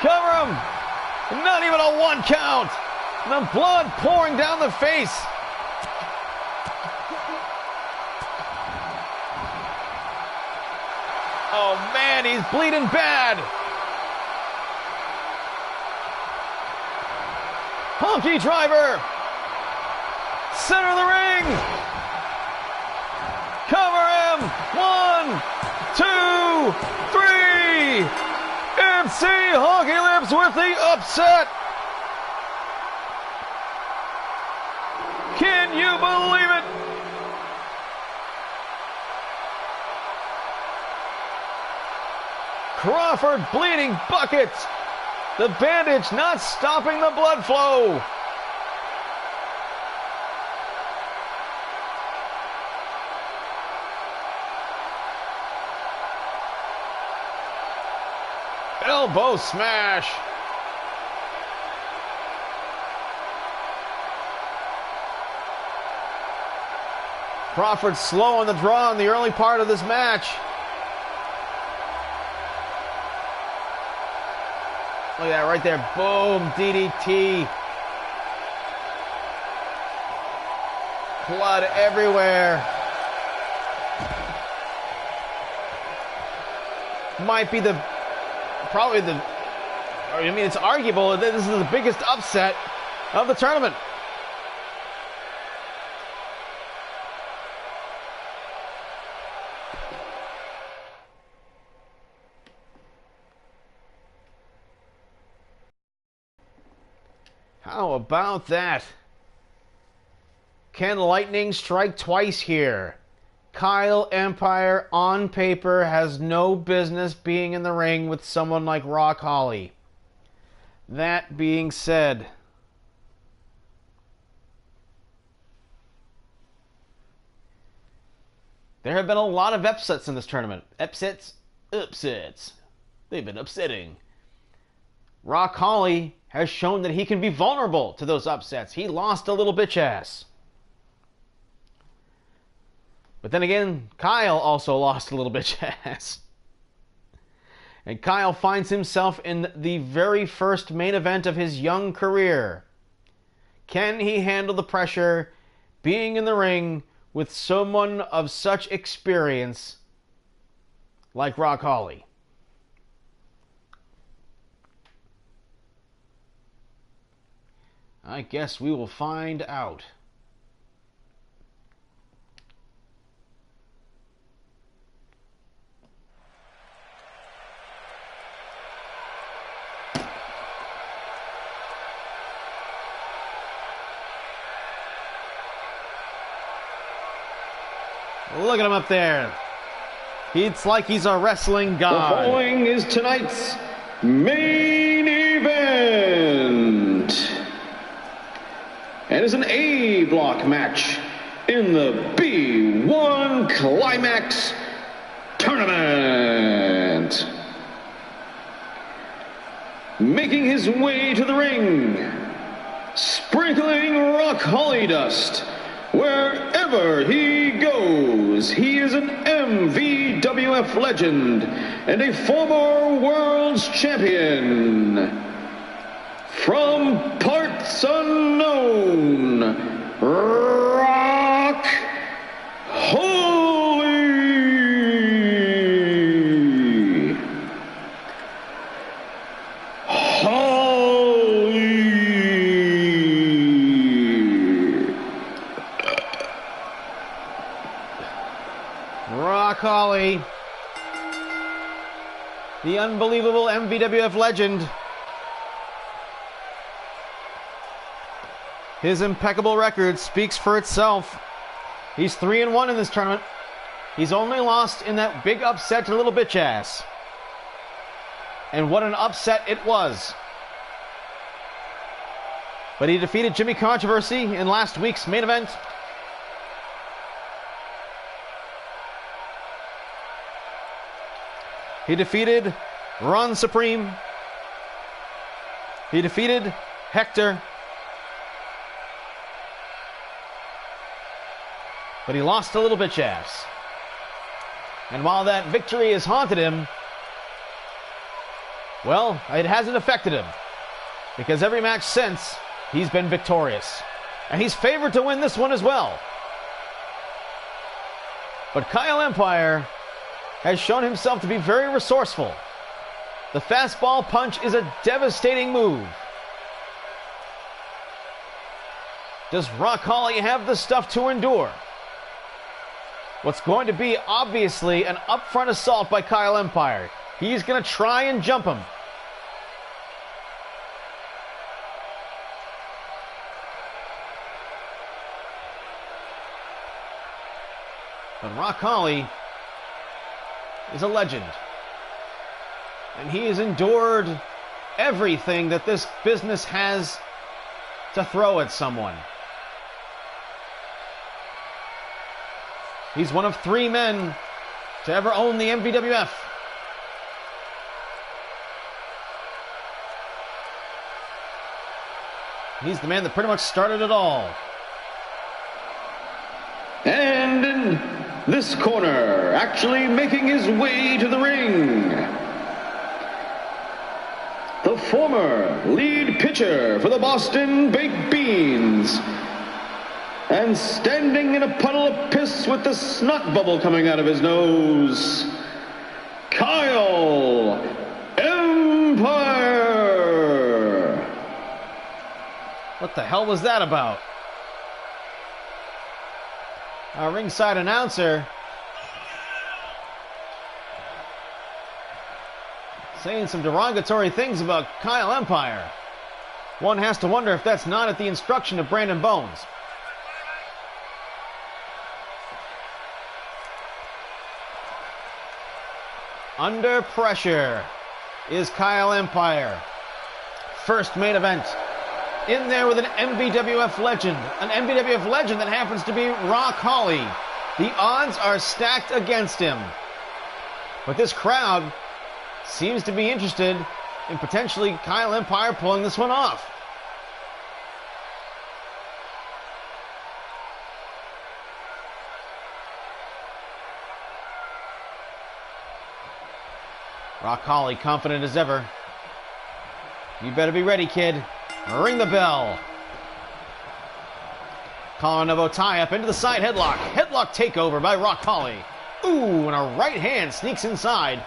Cover him! Not even a 1 count! The blood pouring down the face. Oh man, he's bleeding bad. Honky driver. Center of the ring. Cover him. 1, 2, 3. MC Honky Lips with the upset. Can you believe it? Crawford bleeding buckets. The bandage not stopping the blood flow. Elbow smash. Crawford slow on the draw in the early part of this match. Look at that right there. Boom. DDT. Blood everywhere. Might be it's arguable that this is the biggest upset of the tournament. How about that? Can lightning strike twice here? Kyle Empire, on paper, has no business being in the ring with someone like Rock Holly. That being said, there have been a lot of upsets in this tournament. Upsets. They've been upsetting. Rock Holly has shown that he can be vulnerable to those upsets. He lost a little bitch ass. But then again, Kyle also lost a little bitch ass. And Kyle finds himself in the very first main event of his young career. Can he handle the pressure being in the ring with someone of such experience like Rock Holly? I guess we will find out. Look at him up there. It's like he's a wrestling god. The following is tonight's main event. And it's an A block match in the B1 Climax tournament. making his way to the ring, sprinkling rock holly dust wherever he goes. He is an MVWF legend and a former world's champion. From parts unknown, Rock Holly. Rock Holly, the unbelievable MVWF legend. His impeccable record speaks for itself. He's 3-1 in this tournament. He's only lost in that big upset to little bitch ass. And what an upset it was. But he defeated Jimmy Controversy in last week's main event. He defeated Ron Supreme. He defeated Hector. But he lost a little bitch ass. And while that victory has haunted him, well, it hasn't affected him. Because every match since, he's been victorious. And he's favored to win this one as well. But Kyle Empire has shown himself to be very resourceful. The fastball punch is a devastating move. Does Rock Holly have the stuff to endure what's going to be obviously an upfront assault by Kyle Empire? He's going to try and jump him. But Rock Holly is a legend. And he has endured everything that this business has to throw at someone. He's one of 3 men to ever own the MVWF. He's the man that pretty much started it all. And in this corner, actually making his way to the ring, the former lead pitcher for the Boston Baked Beans, and standing in a puddle of piss with the snot bubble coming out of his nose, Kyle Empire. What the hell was that about? Our ringside announcer saying some derogatory things about Kyle Empire. One has to wonder if that's not at the instruction of Brandon Bones. Under pressure is Kyle Empire. First main event. In there with an MVWF legend. An MVWF legend that happens to be Rock Holly. The odds are stacked against him. But this crowd seems to be interested in potentially Kyle Empire pulling this one off. Rock Holly confident as ever. You better be ready, kid. Ring the bell. Collar Novo tie up into the side headlock. Headlock takeover by Rock Holly. Ooh, and a right hand sneaks inside.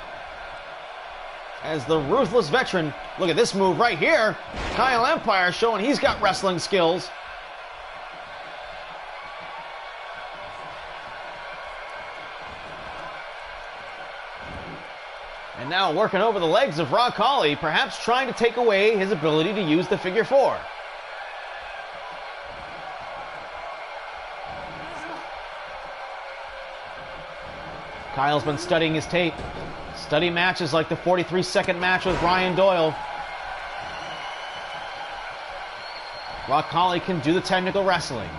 As the ruthless veteran, look at this move right here. Kyle Empire showing he's got wrestling skills. And now working over the legs of Rock Holly, perhaps trying to take away his ability to use the figure 4. Kyle's been studying his tape. Study matches like the 43-second match with Ryan Doyle. Rock Holly can do the technical wrestling.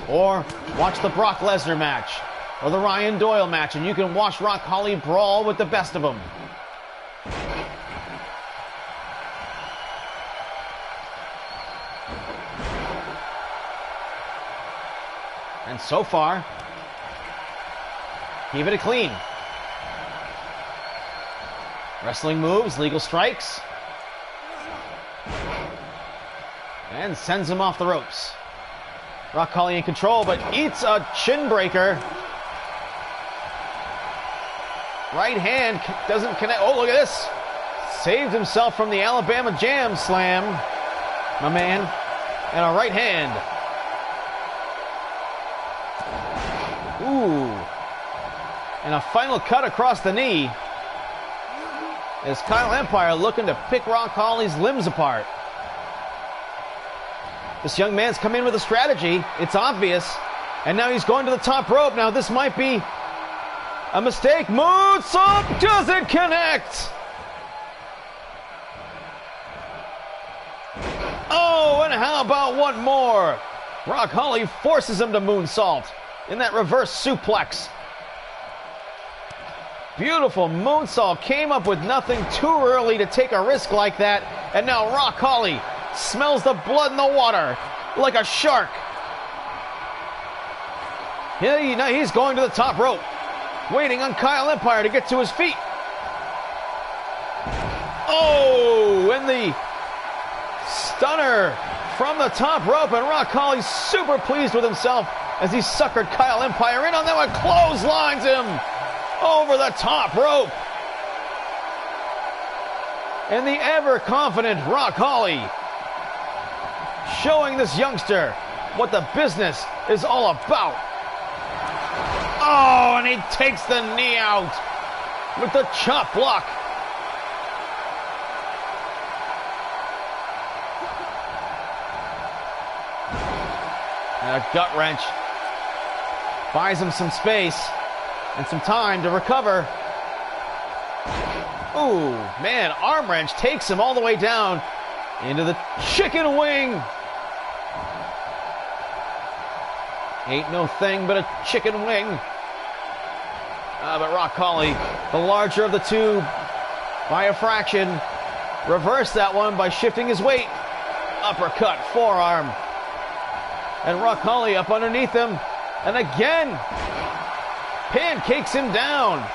Or watch the Brock Lesnar match. Or the Ryan Doyle match, and you can watch Rock Holly brawl with the best of them. And so far, keep it clean. Wrestling moves, legal strikes. And sends him off the ropes. Rock Holly in control, but eats a chin breaker. Right hand doesn't connect. Oh, look at this. Saved himself from the Alabama Jam Slam, my man. And a right hand. Ooh. And a final cut across the knee. As Kyle Empire looking to pick Rock Holly's limbs apart. This young man's come in with a strategy. It's obvious. And now he's going to the top rope. Now this might be a mistake. Moonsault doesn't connect. Oh, and how about one more? Rock Holly forces him to moonsault in that reverse suplex. Beautiful moonsault. Came up with nothing too early to take a risk like that. And now Rock Holly smells the blood in the water like a shark. Yeah, he's going to the top rope. Waiting on Kyle Empire to get to his feet. Oh, and the stunner from the top rope. And Rock Holly's super pleased with himself as he suckered Kyle Empire in on that one. Clotheslines him over the top rope. And the ever-confident Rock Holly showing this youngster what the business is all about. Oh, and he takes the knee out with the chop block. And a gut wrench buys him some space and some time to recover. Ooh, man, arm wrench takes him all the way down into the chicken wing. Ain't no thing but a chicken wing. But Rock Holly, the larger of the two, by a fraction, reversed that one by shifting his weight. Uppercut, forearm. And Rock Holly up underneath him. And again, pancakes him down.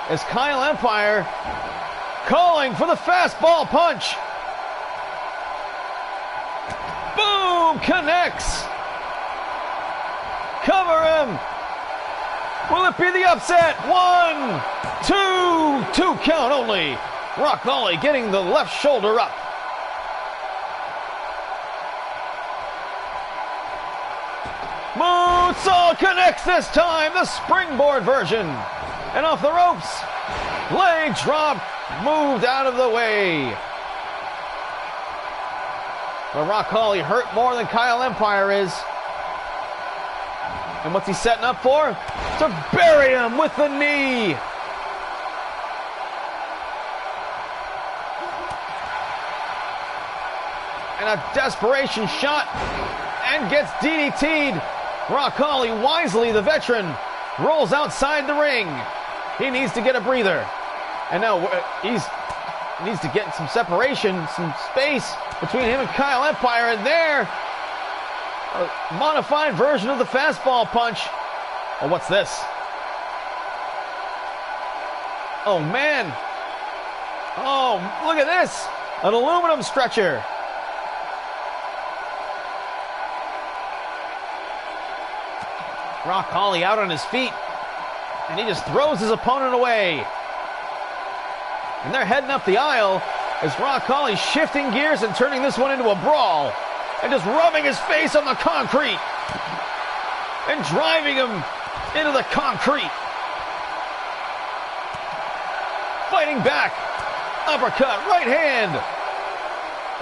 As Kyle Empire calling for the fastball punch. Boom! Connects. Cover him. Will it be the upset? 1, 2 count only. Rock Holly getting the left shoulder up. Moonsault connects this time. The springboard version. And off the ropes. Leg drop. Moved out of the way. But Rock Holly hurt more than Kyle Empire is. And what's he setting up for? To bury him with the knee. And a desperation shot. And gets DDT'd. Rock Holly, wisely, the veteran, rolls outside the ring. He needs to get a breather. And now he needs to get some separation, some space between him and Kyle Empire. And there, a modified version of the fastball punch. Oh, what's this? Oh, man. Oh, look at this. An aluminum stretcher. Rock Holly out on his feet. And he just throws his opponent away. And they're heading up the aisle as Rock Holly shifting gears and turning this one into a brawl. And just rubbing his face on the concrete. And driving him into the concrete. Fighting back. Uppercut, right hand.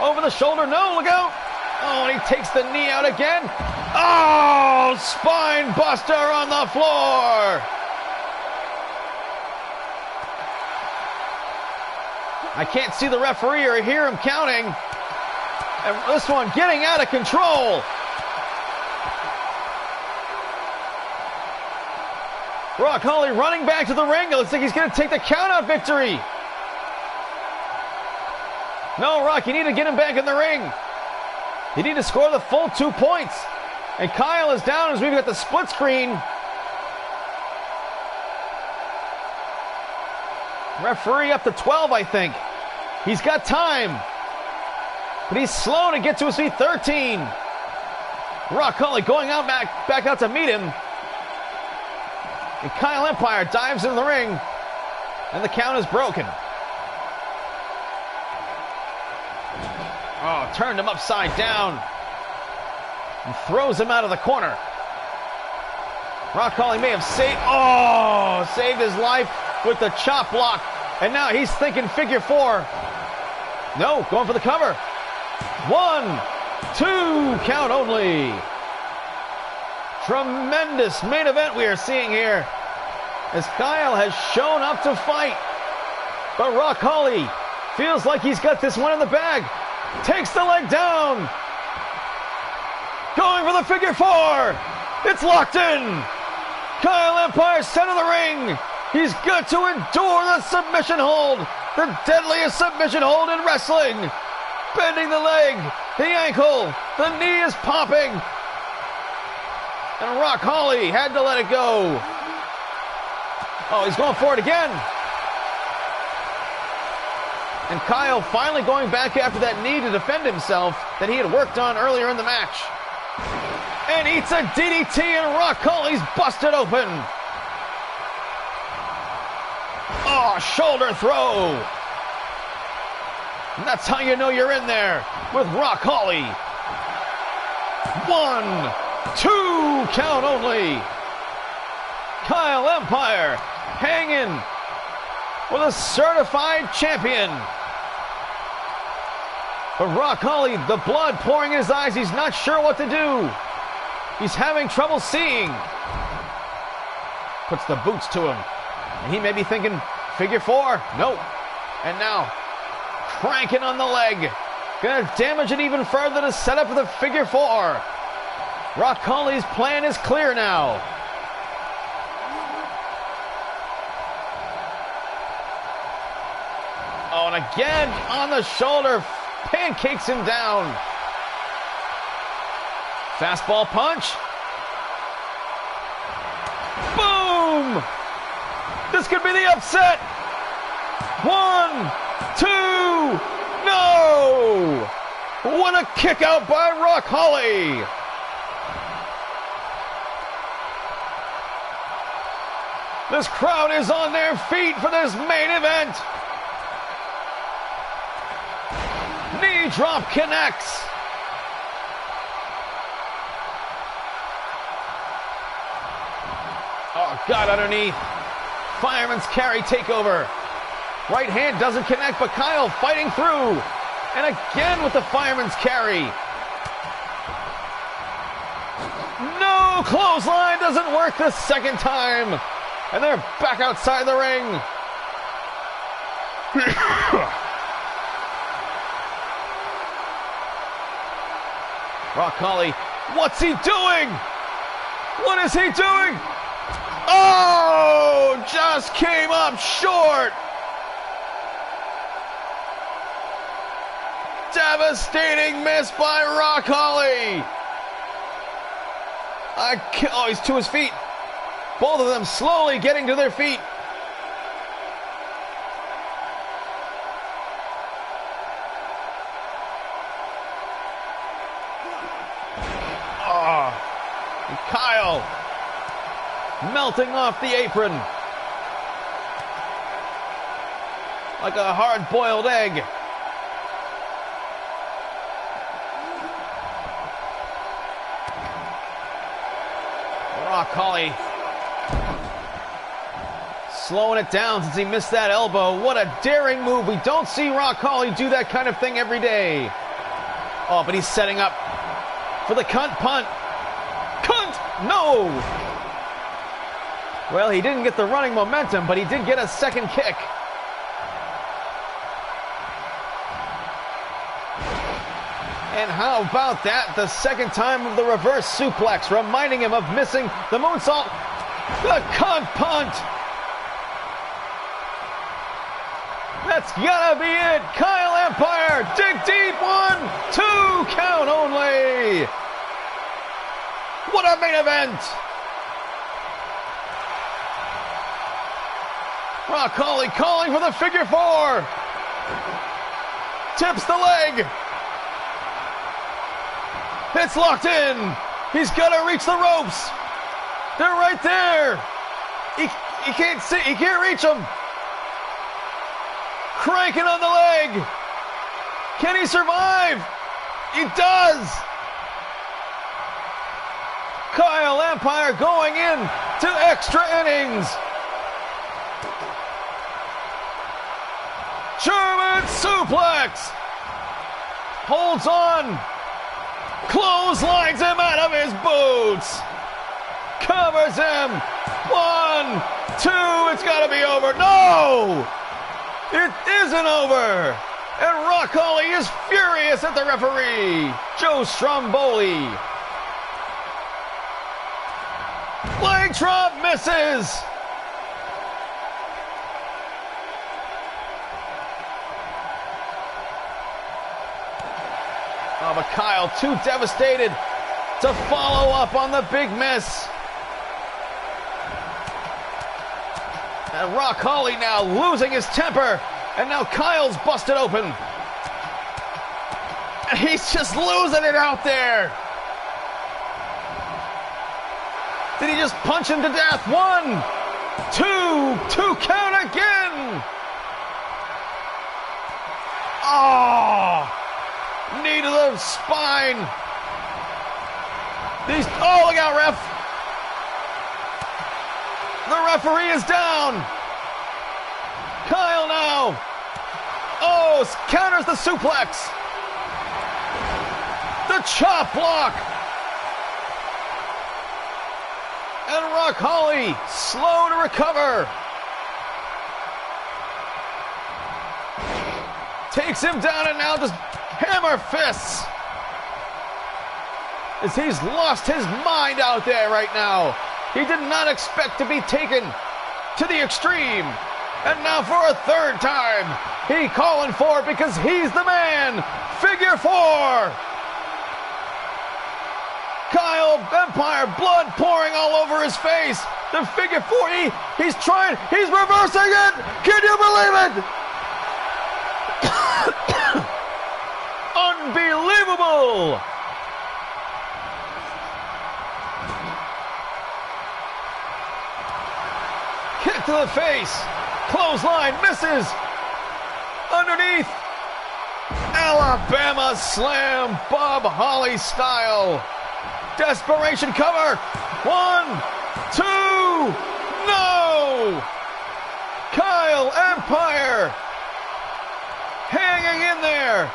Over the shoulder, no, look out. Oh, and he takes the knee out again. Oh, spine buster on the floor. I can't see the referee or hear him counting. And this one getting out of control. Rock Holly running back to the ring. It looks like he's going to take the count-out victory. No, Rock, you need to get him back in the ring. You need to score the full 2 points. And Kyle is down as we've got the split screen. Referee up to 12, I think. He's got time. But he's slow to get to his feet. 13. Rock Holly going out back out to meet him. And Kyle Empire dives into the ring. And the count is broken. Oh, turned him upside down. And throws him out of the corner. Rock Holly may have saved his life with the chop block. And now he's thinking figure four. No, going for the cover. 1, 2, count only. Tremendous main event we are seeing here, as Kyle has shown up to fight. But Rock Holly feels like he's got this one in the bag. Takes the leg down. Going for the figure four. It's locked in. Kyle Empire center of the ring. He's got to endure the submission hold. The deadliest submission hold in wrestling. Bending the leg, the ankle, the knee is popping. And Rock Holly had to let it go. Oh, he's going for it again. And Kyle finally going back after that knee to defend himself that he had worked on earlier in the match. And eats a DDT, and Rock Holly's busted open. Oh, shoulder throw. And that's how you know you're in there with Rock Holly. 1, 2, count only. Kyle Empire hanging with a certified champion. But Rock Holly, the blood pouring in his eyes, he's not sure what to do. He's having trouble seeing. Puts the boots to him. And he may be thinking, figure four. Nope. And now, cranking on the leg. Gonna damage it even further to set up for the figure four. Rock Holly's plan is clear now. Oh, and again on the shoulder. Pancakes him down. Fastball punch. Boom! This could be the upset. 1, 2, no! What a kick out by Rock Holly. This crowd is on their feet for this main event. Knee drop connects. Oh, God, underneath. Fireman's carry takeover. Right hand doesn't connect, but Kyle fighting through. And again with the fireman's carry. No, clothesline doesn't work the second time. And they're back outside the ring. Rock Holly, what's he doing? What is he doing? Oh, just came up short. Devastating miss by Rock Holly. Oh, he's to his feet. Both of them slowly getting to their feet. Oh, and Kyle melting off the apron like a hard-boiled egg. Rock Holly slowing it down since he missed that elbow. What a daring move. We don't see Rock Holly do that kind of thing every day. Oh, but he's setting up for the cunt punt. Cunt! No! Well, he didn't get the running momentum, but he did get a second kick. And how about that? The second time of the reverse suplex, reminding him of missing the moonsault. The cunt punt! That's gotta be it. Kyle Empire, dig deep. 1, 2, count only. What a main event! Rock Holly calling for the figure four. Tips the leg. It's locked in. He's got to reach the ropes. They're right there. He can't see. He can't reach them. Cranking on the leg. Can he survive? He does. Kyle Empire going in to extra innings. German suplex. Holds on. Clotheslines him out of his boots. Covers him. 1, 2. It's got to be over. No! It isn't over. And Rock Holly is furious at the referee, Joe Stromboli. Leg drop misses. Oh, but Kyle too devastated to follow up on the big miss. And Rock Holly now losing his temper. And now Kyle's busted open. And he's just losing it out there. Did he just punch him to death? 1, 2 count again. Oh, knee to the spine. Oh, look out, ref. The referee is down. Kyle now. Oh, counters the suplex. The chop block. And Rock Holly slow to recover. Takes him down and now just hammer fists. As he's lost his mind out there right now. He did not expect to be taken to the extreme. And now for a third time, he calling for it because he's the man. Figure four. Kyle Empire, blood pouring all over his face. The figure four, he's trying, he's reversing it. Can you believe it? Unbelievable. Kick to the face. Clothesline misses. Underneath. Alabama slam, Bob Holly style. Desperation cover. 1, 2. No. Kyle Empire hanging in there.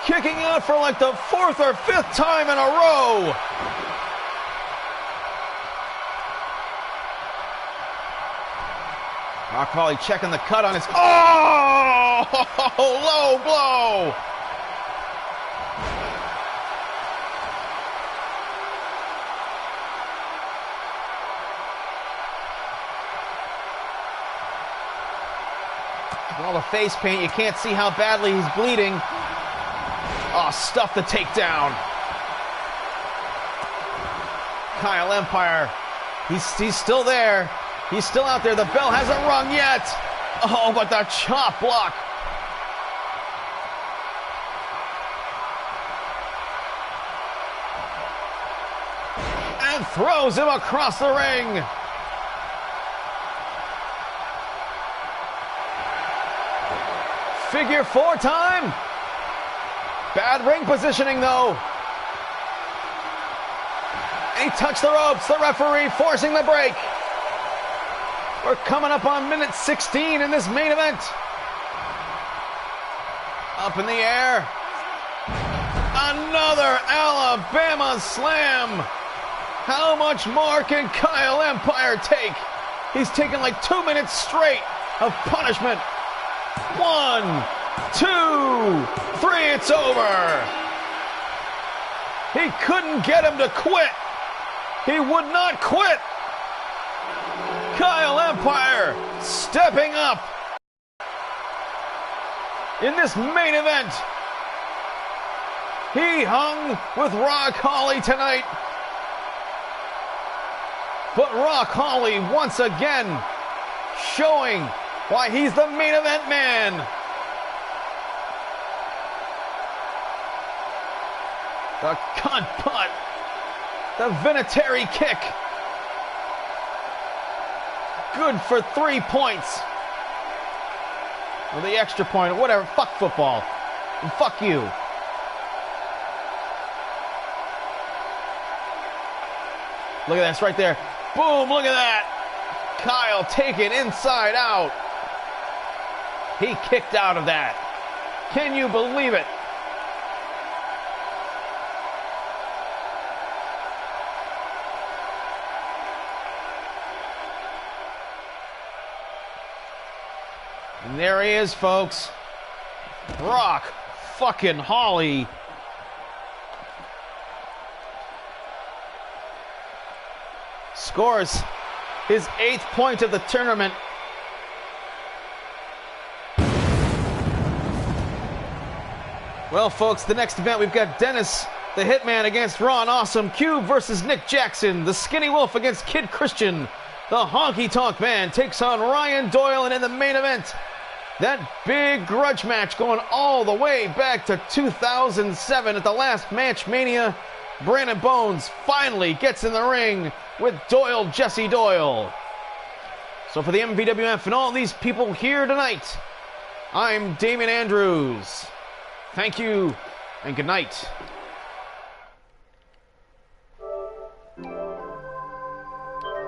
Kicking out for like the 4th or 5th time in a row. Rock Holly checking the cut on his... Oh! Low blow! With all the face paint, you can't see how badly he's bleeding. Oh, stuff the takedown. Kyle Empire, he's still there. He's still out there. The bell hasn't rung yet. Oh, but the chop block. And throws him across the ring. Figure four time. Bad ring positioning, though. He touched the ropes. The referee forcing the break. We're coming up on minute 16 in this main event. Up in the air. Another Alabama slam. How much more can Kyle Empire take? He's taken like 2 minutes straight of punishment. 1, 2, 3, it's over. He couldn't get him to quit. He would not quit. Kyle Empire stepping up in this main event. He hung with Rock Holly tonight. But Rock Holly once again showing why he's the main event man. The cunt putt. The Vinatieri kick. Good for 3 points. Or the extra point, or whatever. Fuck football. And fuck you. Look at this right there. Boom, look at that. Kyle taken inside out. He kicked out of that. Can you believe it? And there he is, folks. Rock fucking Holly. Scores his 8th point of the tournament. Well, folks, the next event we've got Dennis the Hitman against Ron Awesome, Cube versus Nick Jackson, the Skinny Wolf against Kid Christian, the Honky Tonk Man takes on Ryan Doyle, and in the main event, that big grudge match going all the way back to 2007 at the last Match Mania, Brandon Bones finally gets in the ring with Doyle, Jesse Doyle. So for the MVWF and all these people here tonight, I'm Damien Andrews. Thank you and good night.